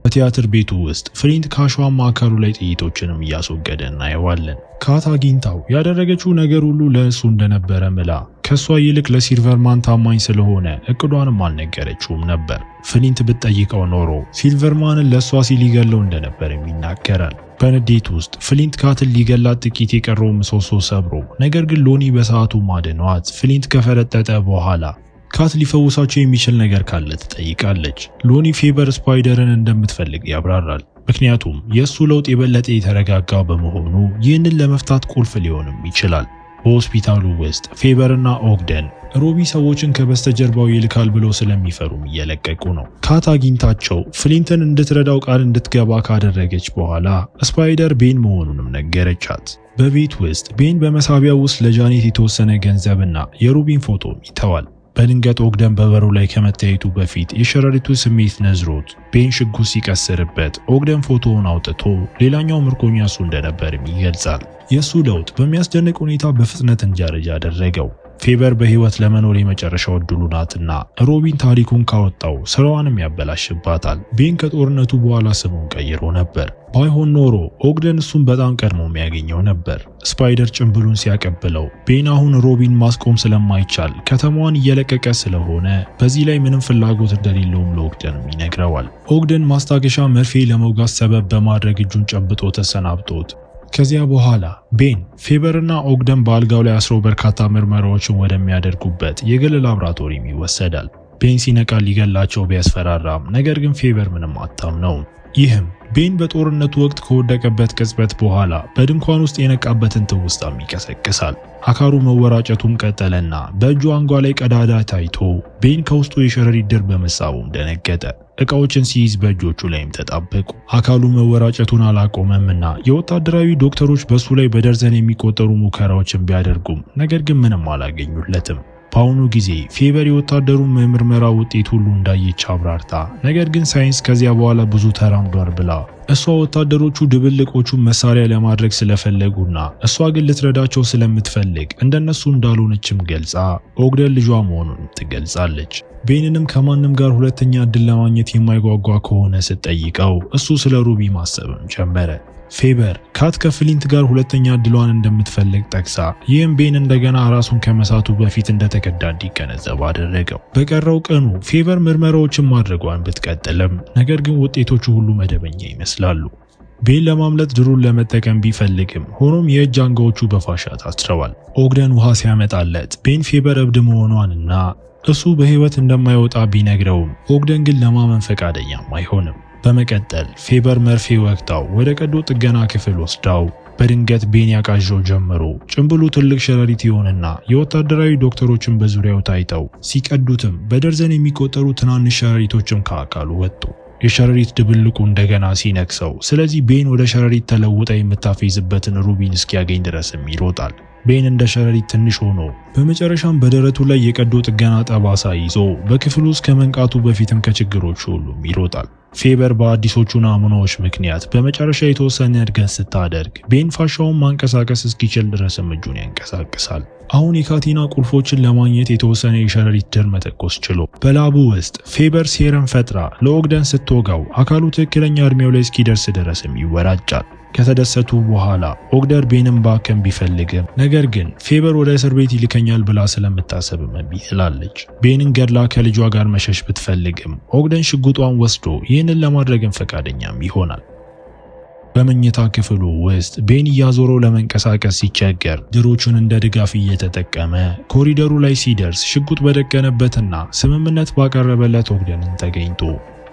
A: በቲያትር ቤቱ ውስጥ ፍሊንት ከአሸዋማ አካሉ ላይ ጥይቶችንም እያስወገደ እናየዋለን። ካት አግኝታው ያደረገችው ነገር ሁሉ ለእሱ እንደነበረ ምላ ከሷ ይልቅ ለሲልቨርማን ታማኝ ስለሆነ እቅዷንም አልነገረችውም ነበር። ፍሊንት ብትጠይቀው ኖሮ ሲልቨርማንን ለሷ ሲል ሊገለው እንደነበርም ይናገራል። በንዴት ውስጥ ፍሊንት ካትን ሊገላት ጥቂት የቀረው ምሰሶ ሰብሮ፣ ነገር ግን ሎኒ በሰዓቱ ማድኗት ፍሊንት ከፈረጠጠ በኋላ ካት ሊፈውሳቸው የሚችል ነገር ካለ ትጠይቃለች። ሎኒ ፌበር ስፓይደርን እንደምትፈልግ ያብራራል። ምክንያቱም የእሱ ለውጥ የበለጠ የተረጋጋ በመሆኑ ይህንን ለመፍታት ቁልፍ ሊሆንም ይችላል። በሆስፒታሉ ውስጥ ፌበርና ኦግደን ሮቢ ሰዎችን ከበስተጀርባው ይልካል ብለው ስለሚፈሩም እየለቀቁ ነው። ካት አግኝታቸው ፍሊንትን እንድትረዳው ቃል እንድትገባ ካደረገች በኋላ ስፓይደር ቤን መሆኑንም ነገረቻት። በቤት ውስጥ ቤን በመሳቢያው ውስጥ ለጃኔት የተወሰነ ገንዘብና የሩቢን ፎቶም ይተዋል። በድንገት ኦግደን በበሩ ላይ ከመታየቱ በፊት የሸረሪቱ ስሜት ነዝሮት ቤን ሽጉጥ ሲቀስርበት ኦግደን ፎቶውን አውጥቶ ሌላኛው ምርኮኛ እሱ እንደነበርም ይገልጻል። የእሱ ለውጥ በሚያስደንቅ ሁኔታ በፍጥነት እንዲያረጅ አደረገው። ፌበር በህይወት ለመኖር የመጨረሻው ዕድሉ ናትና ሮቢን ታሪኩን ካወጣው ስራዋንም ያበላሽባታል። ቤን ከጦርነቱ በኋላ ስሙን ቀይሮ ነበር። ባይሆን ኖሮ ኦግደን እሱን በጣም ቀድሞ የሚያገኘው ነበር። ስፓይደር ጭንብሉን ሲያቀብለው ቤን አሁን ሮቢን ማስቆም ስለማይቻል ከተማዋን እየለቀቀ ስለሆነ በዚህ ላይ ምንም ፍላጎት እንደሌለውም ለኦግደንም ይነግረዋል። ኦግደን ማስታገሻ መርፌ ለመውጋት ሰበብ በማድረግ እጁን ጨብጦ ተሰናብቶት ከዚያ በኋላ ቤን ፌበርና ኦግደን በአልጋው ላይ አስረው በርካታ ምርመራዎችን ወደሚያደርጉበት የግል ላብራቶሪም ይወሰዳል። ቤን ሲነቃ ሊገላቸው ቢያስፈራራም ነገር ግን ፌበር ምንም አታምነውም። ይህም ቤን በጦርነቱ ወቅት ከወደቀበት ቅጽበት በኋላ በድንኳን ውስጥ የነቃበትን ትውስታም ይቀሰቅሳል። አካሉ መወራጨቱም ቀጠለና በእጁ አንጓ ላይ ቀዳዳ ታይቶ ቤን ከውስጡ የሸረሪት ድር በመሳቡም ደነገጠ። እቃዎችን ሲይዝ በእጆቹ ላይም ተጣበቁ። አካሉ መወራጨቱን አላቆመምና የወታደራዊ ዶክተሮች በሱ ላይ በደርዘን የሚቆጠሩ ሙከራዎችን ቢያደርጉም ነገር ግን ምንም አላገኙለትም። በአሁኑ ጊዜ ፌበር የወታደሩን ምርመራ ውጤት ሁሉ እንዳየች አብራርታ ነገር ግን ሳይንስ ከዚያ በኋላ ብዙ ተራምዷል ብላ እሷ ወታደሮቹ ድብልቆቹን መሳሪያ ለማድረግ ስለፈለጉና እሷ ግን ልትረዳቸው ስለምትፈልግ እንደነሱ እንዳልሆነችም ገልጻ ኦግደን ልጇ መሆኑን ትገልጻለች። ቤንንም ከማንም ጋር ሁለተኛ እድል ለማግኘት የማይጓጓ ከሆነ ስትጠይቀው እሱ ስለ ሩቢ ማሰብም ጀመረ። ፌበር ካት ከፍሊንት ጋር ሁለተኛ እድሏን እንደምትፈልግ ጠቅሳ ይህም ቤን እንደገና ራሱን ከመሳቱ በፊት እንደተከዳ እንዲገነዘብ አደረገው። በቀረው ቀኑ ፌበር ምርመራዎችን ማድረጓን ብትቀጥልም ነገር ግን ውጤቶቹ ሁሉ መደበኛ ይመስላሉ። ቤን ለማምለጥ ድሩን ለመጠቀም ቢፈልግም ሆኖም የእጅ አንጋዎቹ በፋሻ ታስረዋል። ኦግደን ውሃ ሲያመጣለት ቤን ፌበር እብድ መሆኗንና እሱ በህይወት እንደማይወጣ ቢነግረውም ኦግደን ግን ለማመን ፈቃደኛም አይሆንም። በመቀጠል ፌበር መርፌ ወቅታው ወደ ቀዶ ጥገና ክፍል ወስዳው በድንገት ቤን ያቃዣው ጀምሮ ጭንብሉ ትልቅ ሸረሪት ይሆንና የወታደራዊ ዶክተሮችን በዙሪያው ታይተው ሲቀዱትም በደርዘን የሚቆጠሩ ትናንሽ ሸረሪቶችም ከአካሉ ወጡ። የሸረሪት ድብልቁ እንደገና ሲነክሰው ስለዚህ ቤን ወደ ሸረሪት ተለውጣ የምታፈይዝበትን ሩቢን እስኪያገኝ ድረስም ይሮጣል። ቤን እንደ ሸረሪት ትንሽ ሆኖ በመጨረሻም በደረቱ ላይ የቀዶ ጥገና ጠባሳ ይዞ በክፍሉ ውስጥ ከመንቃቱ በፊትም ከችግሮቹ ሁሉም ይሮጣል። ፌበር በአዲሶቹ ናሙናዎች ምክንያት በመጨረሻ የተወሰነ እድገት ስታደርግ ቤን ፋሻውን ማንቀሳቀስ እስኪችል ድረስም እጁን ያንቀሳቅሳል። አሁን የካቴና ቁልፎችን ለማግኘት የተወሰነ የሸረሪት ድር መተኮስ ችሎ በላቡ ውስጥ ፌበር ሴረም ፈጥራ ለኦግደን ስትወጋው አካሉ ትክክለኛ እድሜው ላይ እስኪደርስ ድረስም ይወራጫል። ከተደሰቱ በኋላ ኦግደን ቤንን ባከም ቢፈልግም ነገር ግን ፌበር ወደ እስር ቤት ይልከኛል ብላ ስለምታሰብም እምቢ ትላለች። ቤንን ገድላ ከልጇ ጋር መሸሽ ብትፈልግም ኦግደን ሽጉጧን ወስዶ ይህንን ለማድረግም ፈቃደኛም ይሆናል። በመኝታ ክፍሉ ውስጥ ቤን እያዞረው ለመንቀሳቀስ ሲቸገር ድሮቹን እንደ ድጋፍ እየተጠቀመ ኮሪደሩ ላይ ሲደርስ ሽጉጥ በደቀነበትና ስምምነት ባቀረበለት ኦግደንን ተገኝቶ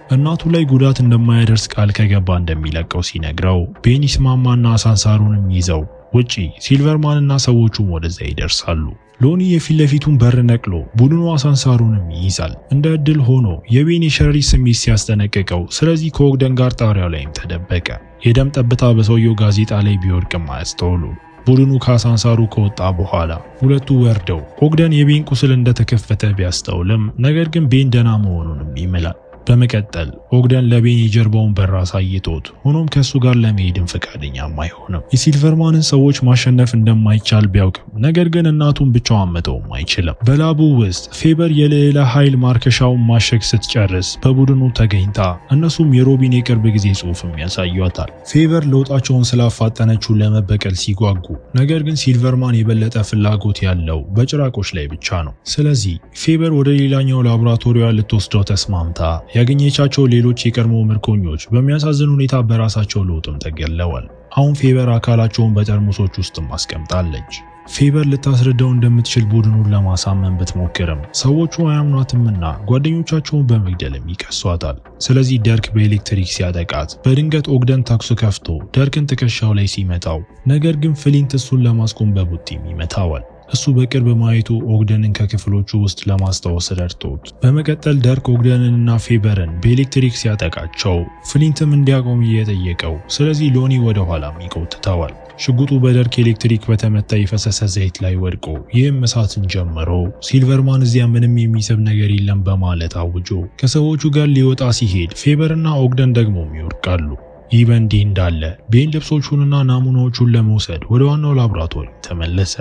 A: እናቱ ላይ ጉዳት እንደማያደርስ ቃል ከገባ እንደሚለቀው ሲነግረው ቤን ይስማማና አሳንሳሩንም ይዘው ውጪ ሲልቨርማንና ሰዎቹም ወደዛ ይደርሳሉ። ሎኒ የፊት ለፊቱን በር ነቅሎ ቡድኑ አሳንሳሩንም ይይዛል። እንደ እድል ሆኖ የቤን የሸረሪት ስሜት ሲያስጠነቅቀው ስለዚህ ከኦግደን ጋር ጣሪያው ላይም ተደበቀ። የደም ጠብታ በሰውየው ጋዜጣ ላይ ቢወድቅም አያስተውሉ። ቡድኑ ከአሳንሳሩ ከወጣ በኋላ ሁለቱ ወርደው ኦግደን የቤን ቁስል እንደተከፈተ ቢያስተውልም ነገር ግን ቤን ደህና መሆኑንም ይምላል። በመቀጠል ኦግደን ለቤን የጀርባውን በር አሳይቶት ሆኖም ከሱ ጋር ለመሄድም ፈቃደኛም አይሆንም። የሲልቨርማንን ሰዎች ማሸነፍ እንደማይቻል ቢያውቅም ነገር ግን እናቱን ብቻዋን መተውም አይችልም። በላቡ ውስጥ ፌበር የልዕለ ኃይል ማርከሻውን ማሸግ ስትጨርስ በቡድኑ ተገኝታ እነሱም የሮቢን የቅርብ ጊዜ ጽሑፍም ያሳዩታል። ፌበር ለውጣቸውን ስላፋጠነችው ለመበቀል ሲጓጉ ነገር ግን ሲልቨርማን የበለጠ ፍላጎት ያለው በጭራቆች ላይ ብቻ ነው። ስለዚህ ፌበር ወደ ሌላኛው ላቦራቶሪዋ ልትወስደው ተስማምታ ያገኘቻቸው ሌሎች የቀድሞ ምርኮኞች በሚያሳዝን ሁኔታ በራሳቸው ለውጥም ተገለዋል። አሁን ፌበር አካላቸውን በጠርሙሶች ውስጥም አስቀምጣለች። ፌበር ልታስረዳው እንደምትችል ቡድኑን ለማሳመን ብትሞክርም ሰዎቹ አያምኗትምና ጓደኞቻቸውን በመግደልም ይከሷታል። ስለዚህ ደርክ በኤሌክትሪክ ሲያጠቃት በድንገት ኦግደን ተኩስ ከፍቶ ደርክን ትከሻው ላይ ሲመታው ነገር ግን ፍሊንት እሱን ለማስቆም በቡጢም ይመታዋል። እሱ በቅርብ ማየቱ ኦግደንን ከክፍሎቹ ውስጥ ለማስታወስ ረድቶት በመቀጠል ደርክ ኦግደንንና ፌበርን በኤሌክትሪክ ሲያጠቃቸው ፍሊንትም እንዲያቆም እየጠየቀው ስለዚህ ሎኒ ወደ ኋላም ይጎትተዋል። ሽጉጡ በደርክ ኤሌክትሪክ በተመታ የፈሰሰ ዘይት ላይ ወድቆ ይህም እሳትን ጀምሮ ሲልቨርማን እዚያ ምንም የሚስብ ነገር የለም በማለት አውጆ ከሰዎቹ ጋር ሊወጣ ሲሄድ ፌበርና ኦግደን ደግሞ ይወድቃሉ። ይህ በእንዲህ እንዳለ ቤን ልብሶቹንና ናሙናዎቹን ለመውሰድ ወደ ዋናው ላቦራቶሪ ተመለሰ።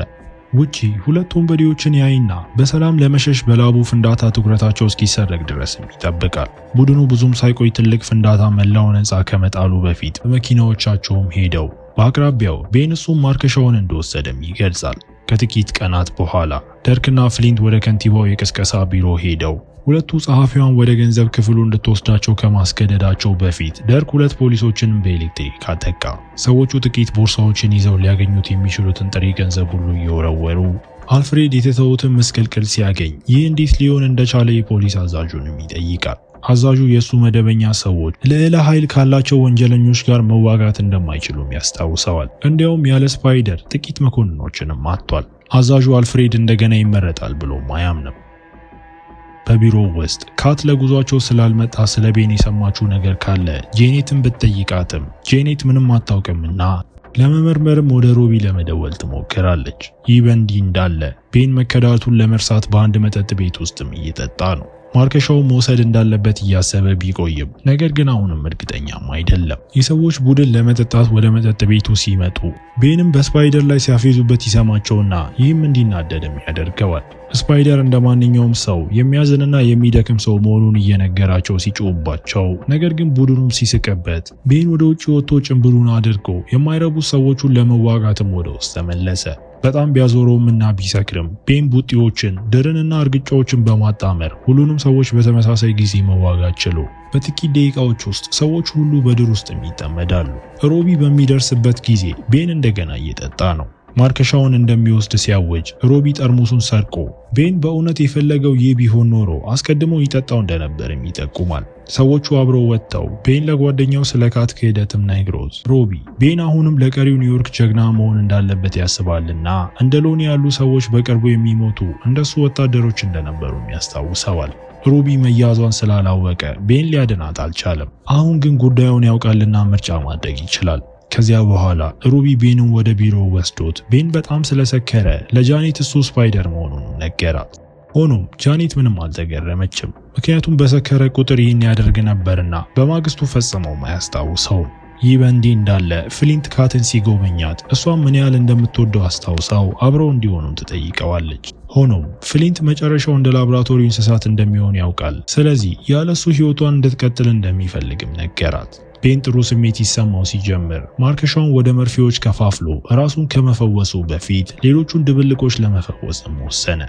A: ውጪ ሁለት ወንበዴዎችን ያይና በሰላም ለመሸሽ በላቡ ፍንዳታ ትኩረታቸው እስኪሰረቅ ድረስም ይጠብቃል። ቡድኑ ብዙም ሳይቆይ ትልቅ ፍንዳታ መላውን ሕንፃ ከመጣሉ በፊት በመኪናዎቻቸውም ሄደው በአቅራቢያው ቤን እሱም ማርከሻውን እንደወሰደም ይገልጻል። ከጥቂት ቀናት በኋላ ደርክና ፍሊንት ወደ ከንቲባው የቅስቀሳ ቢሮ ሄደው ሁለቱ ጸሐፊዋን ወደ ገንዘብ ክፍሉ እንድትወስዳቸው ከማስገደዳቸው በፊት ደርክ ሁለት ፖሊሶችንም በኤሌክትሪክ አጠቃ። ሰዎቹ ጥቂት ቦርሳዎችን ይዘው ሊያገኙት የሚችሉትን ጥሬ ገንዘብ ሁሉ እየወረወሩ አልፍሬድ የተተዉትን ምስቅልቅል ሲያገኝ ይህ እንዴት ሊሆን እንደቻለ የፖሊስ አዛዡንም ይጠይቃል። አዛዡ የእሱ መደበኛ ሰዎች ልዕለ ኃይል ካላቸው ወንጀለኞች ጋር መዋጋት እንደማይችሉም ያስታውሰዋል። እንዲያውም ያለ ስፓይደር ጥቂት መኮንኖችንም አጥቷል። አዛዡ አልፍሬድ እንደገና ይመረጣል ብሎም አያምንም። በቢሮው ውስጥ ካት ለጉዟቸው ስላልመጣ ስለ ቤን የሰማችው ነገር ካለ ጄኔትን ብትጠይቃትም ጄኔት ምንም አታውቅምና ለመመርመርም ወደ ሮቢ ለመደወል ትሞክራለች። ይህ በእንዲህ እንዳለ ቤን መከዳቱን ለመርሳት በአንድ መጠጥ ቤት ውስጥም እየጠጣ ነው። ማርከሻውን መውሰድ እንዳለበት እያሰበ ቢቆይም ነገር ግን አሁንም እርግጠኛም አይደለም። የሰዎች ቡድን ለመጠጣት ወደ መጠጥ ቤቱ ሲመጡ ቤንም በስፓይደር ላይ ሲያፌዙበት ይሰማቸውና ይህም እንዲናደድም ያደርገዋል። ስፓይደር እንደ ማንኛውም ሰው የሚያዝንና የሚደክም ሰው መሆኑን እየነገራቸው ሲጮህባቸው ነገር ግን ቡድኑም ሲስቅበት ቤን ወደ ውጭ ወጥቶ ጭንብሉን አድርጎ የማይረቡ ሰዎቹን ለመዋጋትም ወደ ውስጥ ተመለሰ። በጣም ቢያዞረውምና ቢሰክርም ቤን ቡጢዎችን ድርንና እርግጫዎችን በማጣመር ሁሉንም ሰዎች በተመሳሳይ ጊዜ መዋጋት ችሎ በጥቂት ደቂቃዎች ውስጥ ሰዎች ሁሉ በድር ውስጥ ይጠመዳሉ። ሮቢ በሚደርስበት ጊዜ ቤን እንደገና እየጠጣ ነው። ማርከሻውን እንደሚወስድ ሲያወጅ ሮቢ ጠርሙሱን ሰርቆ ቤን በእውነት የፈለገው ይህ ቢሆን ኖሮ አስቀድሞ ይጠጣው እንደነበርም ይጠቁማል። ሰዎቹ አብረው ወጥተው ቤን ለጓደኛው ስለ ካት ክህደትም ነግሮት ሮቢ ቤን አሁንም ለቀሪው ኒውዮርክ ጀግና መሆን እንዳለበት ያስባልና እንደ ሎኒ ያሉ ሰዎች በቅርቡ የሚሞቱ እንደሱ ወታደሮች እንደነበሩም ያስታውሰዋል። ሮቢ መያዟን ስላላወቀ ቤን ሊያድናት አልቻለም። አሁን ግን ጉዳዩን ያውቃልና ምርጫ ማድረግ ይችላል። ከዚያ በኋላ ሮቢ ቤንን ወደ ቢሮ ወስዶት ቤን በጣም ስለሰከረ ለጃኔት እሱ ስፓይደር መሆኑን ነገራት። ሆኖም ጃኔት ምንም አልተገረመችም፣ ምክንያቱም በሰከረ ቁጥር ይህን ያደርግ ነበርና በማግስቱ ፈጽመው አያስታውሰውም። ይህ በእንዲህ እንዳለ ፍሊንት ካትን ሲጎበኛት እሷም ምን ያህል እንደምትወደው አስታውሳው አብረው እንዲሆኑም ትጠይቀዋለች። ሆኖም ፍሊንት መጨረሻው እንደ ላቦራቶሪ እንስሳት እንደሚሆን ያውቃል። ስለዚህ ያለሱ ሕይወቷን እንድትቀጥል እንደሚፈልግም ነገራት። ቤን ጥሩ ስሜት ይሰማው ሲጀምር ማርከሻውን ወደ መርፌዎች ከፋፍሎ ራሱን ከመፈወሱ በፊት ሌሎቹን ድብልቆች ለመፈወስም ወሰነ።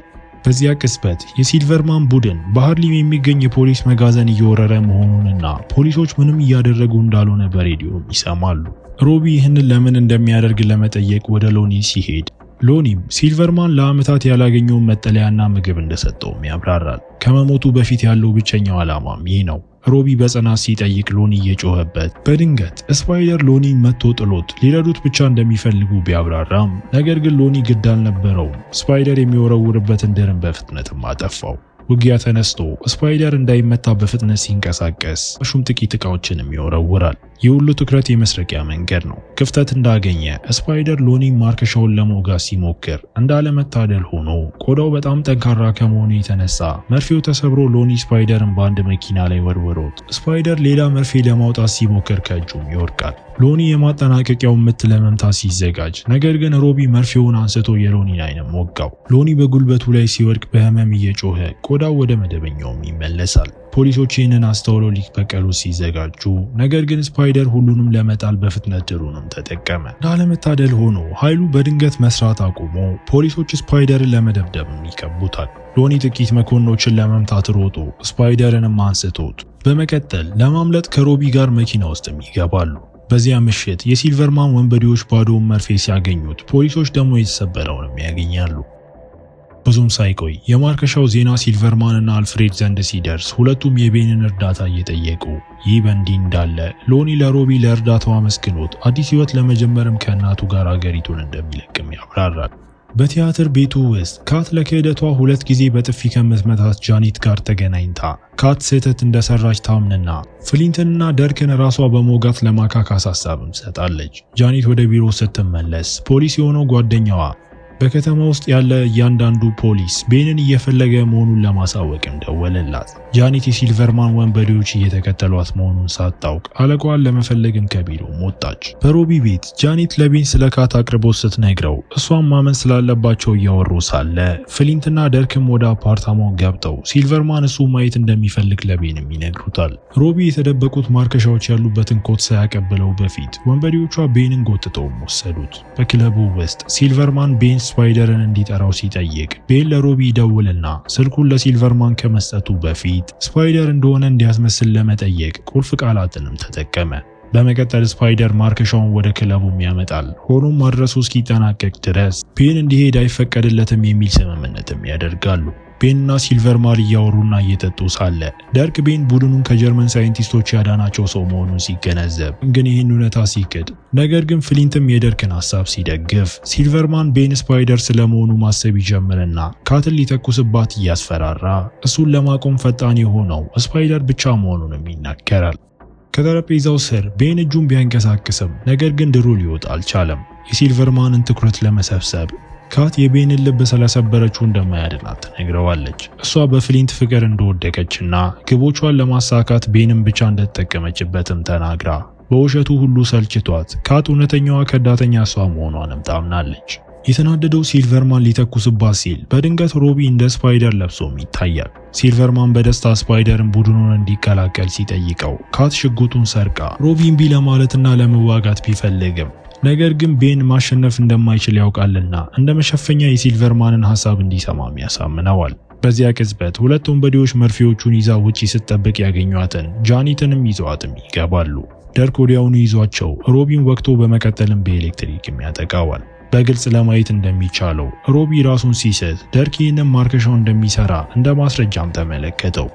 A: በዚያ ቅጽበት የሲልቨርማን ቡድን በሃርሊም የሚገኝ የፖሊስ መጋዘን እየወረረ መሆኑንና ፖሊሶች ምንም እያደረጉ እንዳልሆነ በሬዲዮም ይሰማሉ። ሮቢ ይህንን ለምን እንደሚያደርግ ለመጠየቅ ወደ ሎኒ ሲሄድ ሎኒም ሲልቨርማን ለዓመታት ያላገኘውን መጠለያና ምግብ እንደሰጠውም ያብራራል። ከመሞቱ በፊት ያለው ብቸኛው ዓላማም ይህ ነው። ሮቢ በጽናት ሲጠይቅ ሎኒ እየጮኸበት በድንገት ስፓይደር ሎኒን መጥቶ ጥሎት ሊረዱት ብቻ እንደሚፈልጉ ቢያብራራም ነገር ግን ሎኒ ግድ አልነበረውም። ስፓይደር የሚወረውርበትን ድርን በፍጥነትም አጠፋው። ውጊያ ተነስቶ ስፓይደር እንዳይመታ በፍጥነት ሲንቀሳቀስ ሹም ጥቂት ዕቃዎችንም ይወረውራል። ይህ ሁሉ ትኩረት የመስረቂያ መንገድ ነው። ክፍተት እንዳገኘ ስፓይደር ሎኒ ማርከሻውን ለመውጋት ሲሞክር እንዳለመታደል ሆኖ ቆዳው በጣም ጠንካራ ከመሆኑ የተነሳ መርፌው ተሰብሮ ሎኒ ስፓይደርን በአንድ መኪና ላይ ወርውሮት ስፓይደር ሌላ መርፌ ለማውጣት ሲሞክር ከእጁም ይወድቃል። ሎኒ የማጠናቀቂያውን ምት ለመምታት ሲዘጋጅ፣ ነገር ግን ሮቢ መርፌውን አንስቶ የሎኒን ዓይንም ወጋው። ሎኒ በጉልበቱ ላይ ሲወድቅ በህመም እየጮኸ ቆዳው ወደ መደበኛውም ይመለሳል። ፖሊሶች ይህንን አስተውለው ሊበቀሉ ሲዘጋጁ፣ ነገር ግን ስፓይደር ሁሉንም ለመጣል በፍጥነት ድሩንም ተጠቀመ። እንዳለመታደል ሆኖ ኃይሉ በድንገት መስራት አቁሞ ፖሊሶች ስፓይደርን ለመደብደብም ይከቡታል። ሎኒ ጥቂት መኮንኖችን ለመምታት ሮጦ ስፓይደርንም አንስቶት በመቀጠል ለማምለጥ ከሮቢ ጋር መኪና ውስጥም ይገባሉ። በዚያ ምሽት የሲልቨርማን ወንበዴዎች ባዶውን መርፌ ሲያገኙት፣ ፖሊሶች ደግሞ የተሰበረውንም ያገኛሉ። ብዙም ሳይቆይ የማርከሻው ዜና ሲልቨርማን እና አልፍሬድ ዘንድ ሲደርስ ሁለቱም የቤንን እርዳታ እየጠየቁ፣ ይህ በእንዲህ እንዳለ ሎኒ ለሮቢ ለእርዳታው አመስግኖት አዲስ ህይወት ለመጀመርም ከእናቱ ጋር አገሪቱን እንደሚለቅም ያብራራል። በቲያትር ቤቱ ውስጥ ካት ለክህደቷ 2 ጊዜ በጥፊ ከምትመታት ጃኒት ጋር ተገናኝታ ካት ስህተት እንደሰራች ታምንና ፍሊንትንና ደርክን ራሷ በሞጋት ለማካካስ ሀሳብም ሰጣለች። ጃኒት ወደ ቢሮ ስትመለስ ፖሊስ የሆነው ጓደኛዋ በከተማ ውስጥ ያለ እያንዳንዱ ፖሊስ ቤንን እየፈለገ መሆኑን ለማሳወቅም ደወለላት። ጃኒት የሲልቨርማን ወንበዴዎች እየተከተሏት መሆኑን ሳታውቅ አለቃዋን ለመፈለግም ከቢሮም ወጣች። በሮቢ ቤት ጃኒት ለቤን ስለ ካት አቅርቦት ስትነግረው እሷን ማመን ስላለባቸው እያወሩ ሳለ ፍሊንትና ደርክም ወደ አፓርታማው ገብተው ሲልቨርማን እሱ ማየት እንደሚፈልግ ለቤንም ይነግሩታል። ሮቢ የተደበቁት ማርከሻዎች ያሉበትን ኮት ሳያቀብለው በፊት ወንበዴዎቿ ቤንን ጎትተውም ወሰዱት። በክለቡ ውስጥ ሲልቨርማን ቤን ስፓይደርን እንዲጠራው ሲጠይቅ ቤን ለሮቢ ይደውልና ስልኩን ለሲልቨርማን ከመስጠቱ በፊት ስፓይደር እንደሆነ እንዲያስመስል ለመጠየቅ ቁልፍ ቃላትንም ተጠቀመ። በመቀጠል ስፓይደር ማርከሻውን ወደ ክለቡም ያመጣል። ሆኖም ማድረሱ እስኪጠናቀቅ ድረስ ቤን እንዲሄድ አይፈቀድለትም የሚል ስምምነትም ያደርጋሉ። ቤንና ሲልቨርማን እያወሩና እየጠጡ ሳለ ደርክ ቤን ቡድኑን ከጀርመን ሳይንቲስቶች ያዳናቸው ሰው መሆኑን ሲገነዘብ ግን ይህን እውነታ ሲክድ፣ ነገር ግን ፍሊንትም የደርክን ሐሳብ ሲደግፍ ሲልቨርማን ቤን ስፓይደር ስለመሆኑ ማሰብ ይጀምርና ካትን ሊተኩስባት እያስፈራራ እሱን ለማቆም ፈጣን የሆነው ስፓይደር ብቻ መሆኑንም ይናገራል። ከጠረጴዛው ስር ቤን እጁን ቢያንቀሳቅስም ነገር ግን ድሩ ሊወጣ አልቻለም። የሲልቨርማንን ትኩረት ለመሰብሰብ ካት የቤንን ልብ ስለሰበረችው እንደማያድናት ትነግረዋለች። እሷ በፍሊንት ፍቅር እንደወደቀችና ግቦቿን ለማሳካት ቤንን ብቻ እንደተጠቀመችበትም ተናግራ በውሸቱ ሁሉ ሰልችቷት ካት እውነተኛዋ ከዳተኛ እሷ መሆኗንም ታምናለች። የተናደደው ሲልቨርማን ሊተኩስባት ሲል በድንገት ሮቢ እንደ ስፓይደር ለብሶም ይታያል። ሲልቨርማን በደስታ ስፓይደርን ቡድኑን እንዲቀላቀል ሲጠይቀው ካት ሽጉጡን ሰርቃ ሮቢ እምቢ ለማለትና ለመዋጋት ቢፈልግም ነገር ግን ቤን ማሸነፍ እንደማይችል ያውቃልና እንደ መሸፈኛ የሲልቨርማንን ሐሳብ እንዲሰማም ያሳምነዋል። በዚያ ቅጽበት ሁለት ወንበዴዎች መርፌዎቹን ይዛ ውጪ ስትጠብቅ ያገኟትን ጃኒትንም ይዘዋትም ይገባሉ። ደርክ ወዲያውኑ ይዟቸው ሮቢን ወቅቶ በመቀጠልም በኤሌክትሪክም ያጠቃዋል። በግልጽ ለማየት እንደሚቻለው ሮቢ ራሱን ሲስት ደርክ ይህንን ማርከሻው እንደሚሰራ እንደ ማስረጃም ተመለከተው።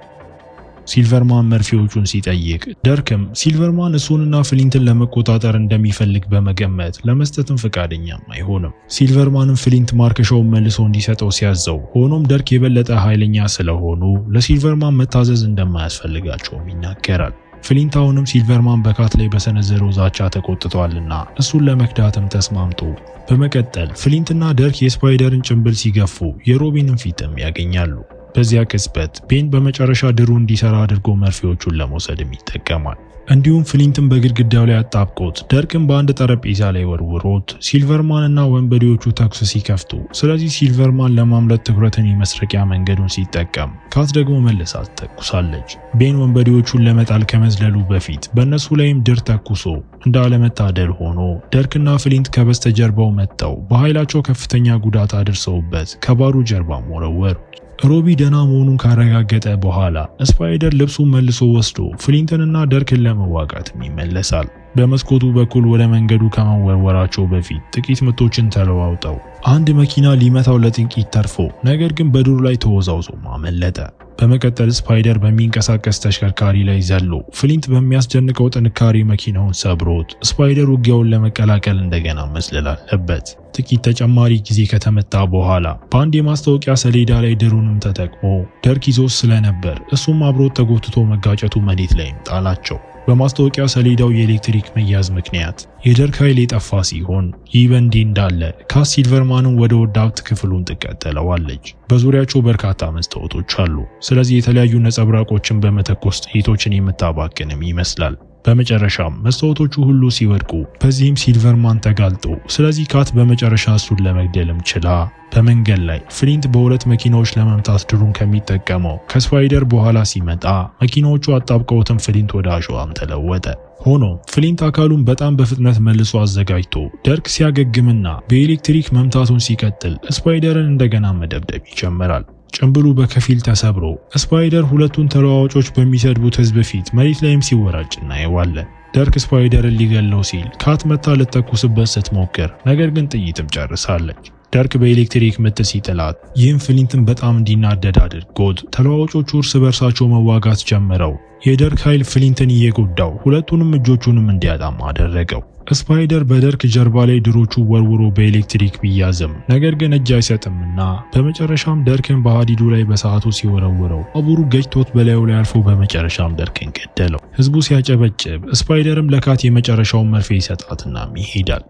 A: ሲልቨርማን መርፌዎቹን ሲጠይቅ ደርክም ሲልቨርማን እሱንና ፍሊንትን ለመቆጣጠር እንደሚፈልግ በመገመት ለመስጠትም ፈቃደኛም አይሆንም። ሲልቨርማንም ፍሊንት ማርከሻውን መልሶ እንዲሰጠው ሲያዘው፣ ሆኖም ደርክ የበለጠ ኃይለኛ ስለሆኑ ለሲልቨርማን መታዘዝ እንደማያስፈልጋቸውም ይናገራል። ፍሊንት አሁንም ሲልቨርማን በካት ላይ በሰነዘረው ዛቻ ተቆጥቷልና እሱን ለመክዳትም ተስማምቶ በመቀጠል ፍሊንትና ደርክ የስፓይደርን ጭንብል ሲገፉ የሮቢንን ፊትም ያገኛሉ። በዚያ ቅጽበት ቤን በመጨረሻ ድሩ እንዲሰራ አድርጎ መርፌዎቹን ለመውሰድም ይጠቀማል። እንዲሁም ፍሊንትን በግድግዳው ላይ አጣብቆት ደርክን በአንድ ጠረጴዛ ላይ ወርውሮት ሲልቨርማን እና ወንበዴዎቹ ተኩስ ሲከፍቱ፣ ስለዚህ ሲልቨርማን ለማምለጥ ትኩረትን የመስረቂያ መንገዱን ሲጠቀም ካት ደግሞ መልሳ ትተኩሳለች። ቤን ወንበዴዎቹን ለመጣል ከመዝለሉ በፊት በእነሱ ላይም ድር ተኩሶ እንዳለመታደል ሆኖ ደርክና ፍሊንት ከበስተጀርባው መጥተው በኃይላቸው ከፍተኛ ጉዳት አድርሰውበት ከባሩ ጀርባም ወረወሩት። ሮቢ ደህና መሆኑን ካረጋገጠ በኋላ ስፓይደር ልብሱን መልሶ ወስዶ ፍሊንትንና ደርክን ለመዋጋትም ይመለሳል። በመስኮቱ በኩል ወደ መንገዱ ከመወርወራቸው በፊት ጥቂት ምቶችን ተለዋውጠው አንድ መኪና ሊመታው ለጥቂት ተርፎ ነገር ግን በዱር ላይ ተወዛውዞ አመለጠ። በመቀጠል ስፓይደር በሚንቀሳቀስ ተሽከርካሪ ላይ ዘሎ ፍሊንት በሚያስደንቀው ጥንካሬ መኪናውን ሰብሮት ስፓይደር ውጊያውን ለመቀላቀል እንደገና መስለል አለበት። ጥቂት ተጨማሪ ጊዜ ከተመታ በኋላ በአንድ የማስታወቂያ ሰሌዳ ላይ ድሩንም ተጠቅሞ ደርክ ይዞት ስለነበር እሱም አብሮት ተጎትቶ መጋጨቱ መሬት ላይም ጣላቸው። በማስታወቂያ ሰሌዳው የኤሌክትሪክ መያዝ ምክንያት የደርክ ኃይል የጠፋ ሲሆን ይህ በእንዲህ እንዳለ ካት ሲልቨርማንን ወደ ወዳት ክፍሉን ትከተለዋለች። በዙሪያቸው በርካታ መስታወቶች አሉ። ስለዚህ የተለያዩ ነጸብራቆችን በመተኮስ ጥይቶችን የምታባክንም ይመስላል። በመጨረሻም መስታወቶቹ ሁሉ ሲወድቁ በዚህም ሲልቨርማን ተጋልጦ ስለዚህ ካት በመጨረሻ እሱን ለመግደልም ችላ በመንገድ ላይ ፍሊንት በሁለት መኪናዎች ለመምታት ድሩን ከሚጠቀመው ከስፓይደር በኋላ ሲመጣ መኪናዎቹ አጣብቀውትም ፍሊንት ወደ አሸዋም ተለወጠ። ሆኖም ፍሊንት አካሉን በጣም በፍጥነት መልሶ አዘጋጅቶ ደርክ ሲያገግምና በኤሌክትሪክ መምታቱን ሲቀጥል ስፓይደርን እንደገና መደብደብ ይጀምራል። ጭንብሉ በከፊል ተሰብሮ ስፓይደር ሁለቱን ተለዋዋጮች በሚሰድቡት ህዝብ ፊት መሬት ላይም ሲወራጭ እናየዋለን። ደርክ ስፓይደርን ሊገለው ሲል ካት መታ ልትተኩስበት ስትሞክር ነገር ግን ጥይትም ጨርሳለች። ደርክ በኤሌክትሪክ ምት ሲጥላት ይህም ፍሊንትን በጣም እንዲናደድ አድርጎት ተለዋዋጮቹ እርስ በርሳቸው መዋጋት ጀምረው የደርክ ኃይል ፍሊንትን እየጎዳው ሁለቱንም እጆቹንም እንዲያጣም አደረገው። ስፓይደር በደርክ ጀርባ ላይ ድሮቹ ወርውሮ በኤሌክትሪክ ቢያዝም ነገር ግን እጅ አይሰጥምና በመጨረሻም ደርክን በሃዲዱ ላይ በሰዓቱ ሲወረውረው ባቡሩ ገጭቶት በላዩ ላይ አልፎ በመጨረሻም ደርክን ገደለው። ህዝቡ ሲያጨበጭብ ስፓይደርም ለካት የመጨረሻውን መርፌ ይሰጣትና ይሄዳል።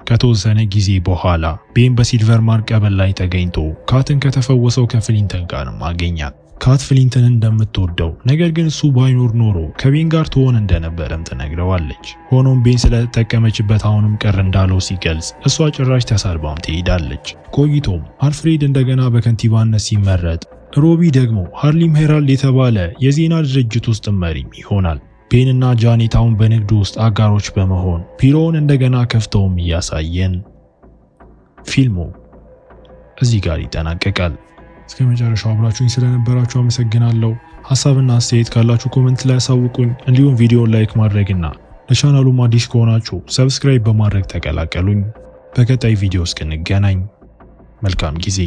A: ከተወሰነ ጊዜ በኋላ ቤን በሲልቨርማን ቀበል ላይ ተገኝቶ ካትን ከተፈወሰው ከፍሊንተን ጋርም አገኛት። ካት ፍሊንትን እንደምትወደው ነገር ግን እሱ ባይኖር ኖሮ ከቤን ጋር ትሆን እንደነበረም ትነግረዋለች። ሆኖም ቤን ስለተጠቀመችበት አሁንም ቅር እንዳለው ሲገልጽ እሷ ጭራሽ ተሳልባም ትሄዳለች። ቆይቶም አልፍሬድ እንደገና በከንቲባነት ሲመረጥ ሮቢ ደግሞ ሃርሊም ሄራልድ የተባለ የዜና ድርጅት ውስጥ መሪም ይሆናል። ቤን እና ጃኔት አሁን በንግዱ ውስጥ አጋሮች በመሆን ቢሮውን እንደገና ከፍተውም እያሳየን ፊልሙ እዚህ ጋር ይጠናቀቃል። እስከ መጨረሻው አብራችሁኝ ስለነበራችሁ አመሰግናለሁ። ሐሳብና አስተያየት ካላችሁ ኮሜንት ላይ አሳውቁኝ። እንዲሁም ቪዲዮውን ላይክ ማድረግና ለቻናሉም አዲስ ከሆናችሁ ሰብስክራይብ በማድረግ ተቀላቀሉኝ። በቀጣይ ቪዲዮ እስክንገናኝ መልካም ጊዜ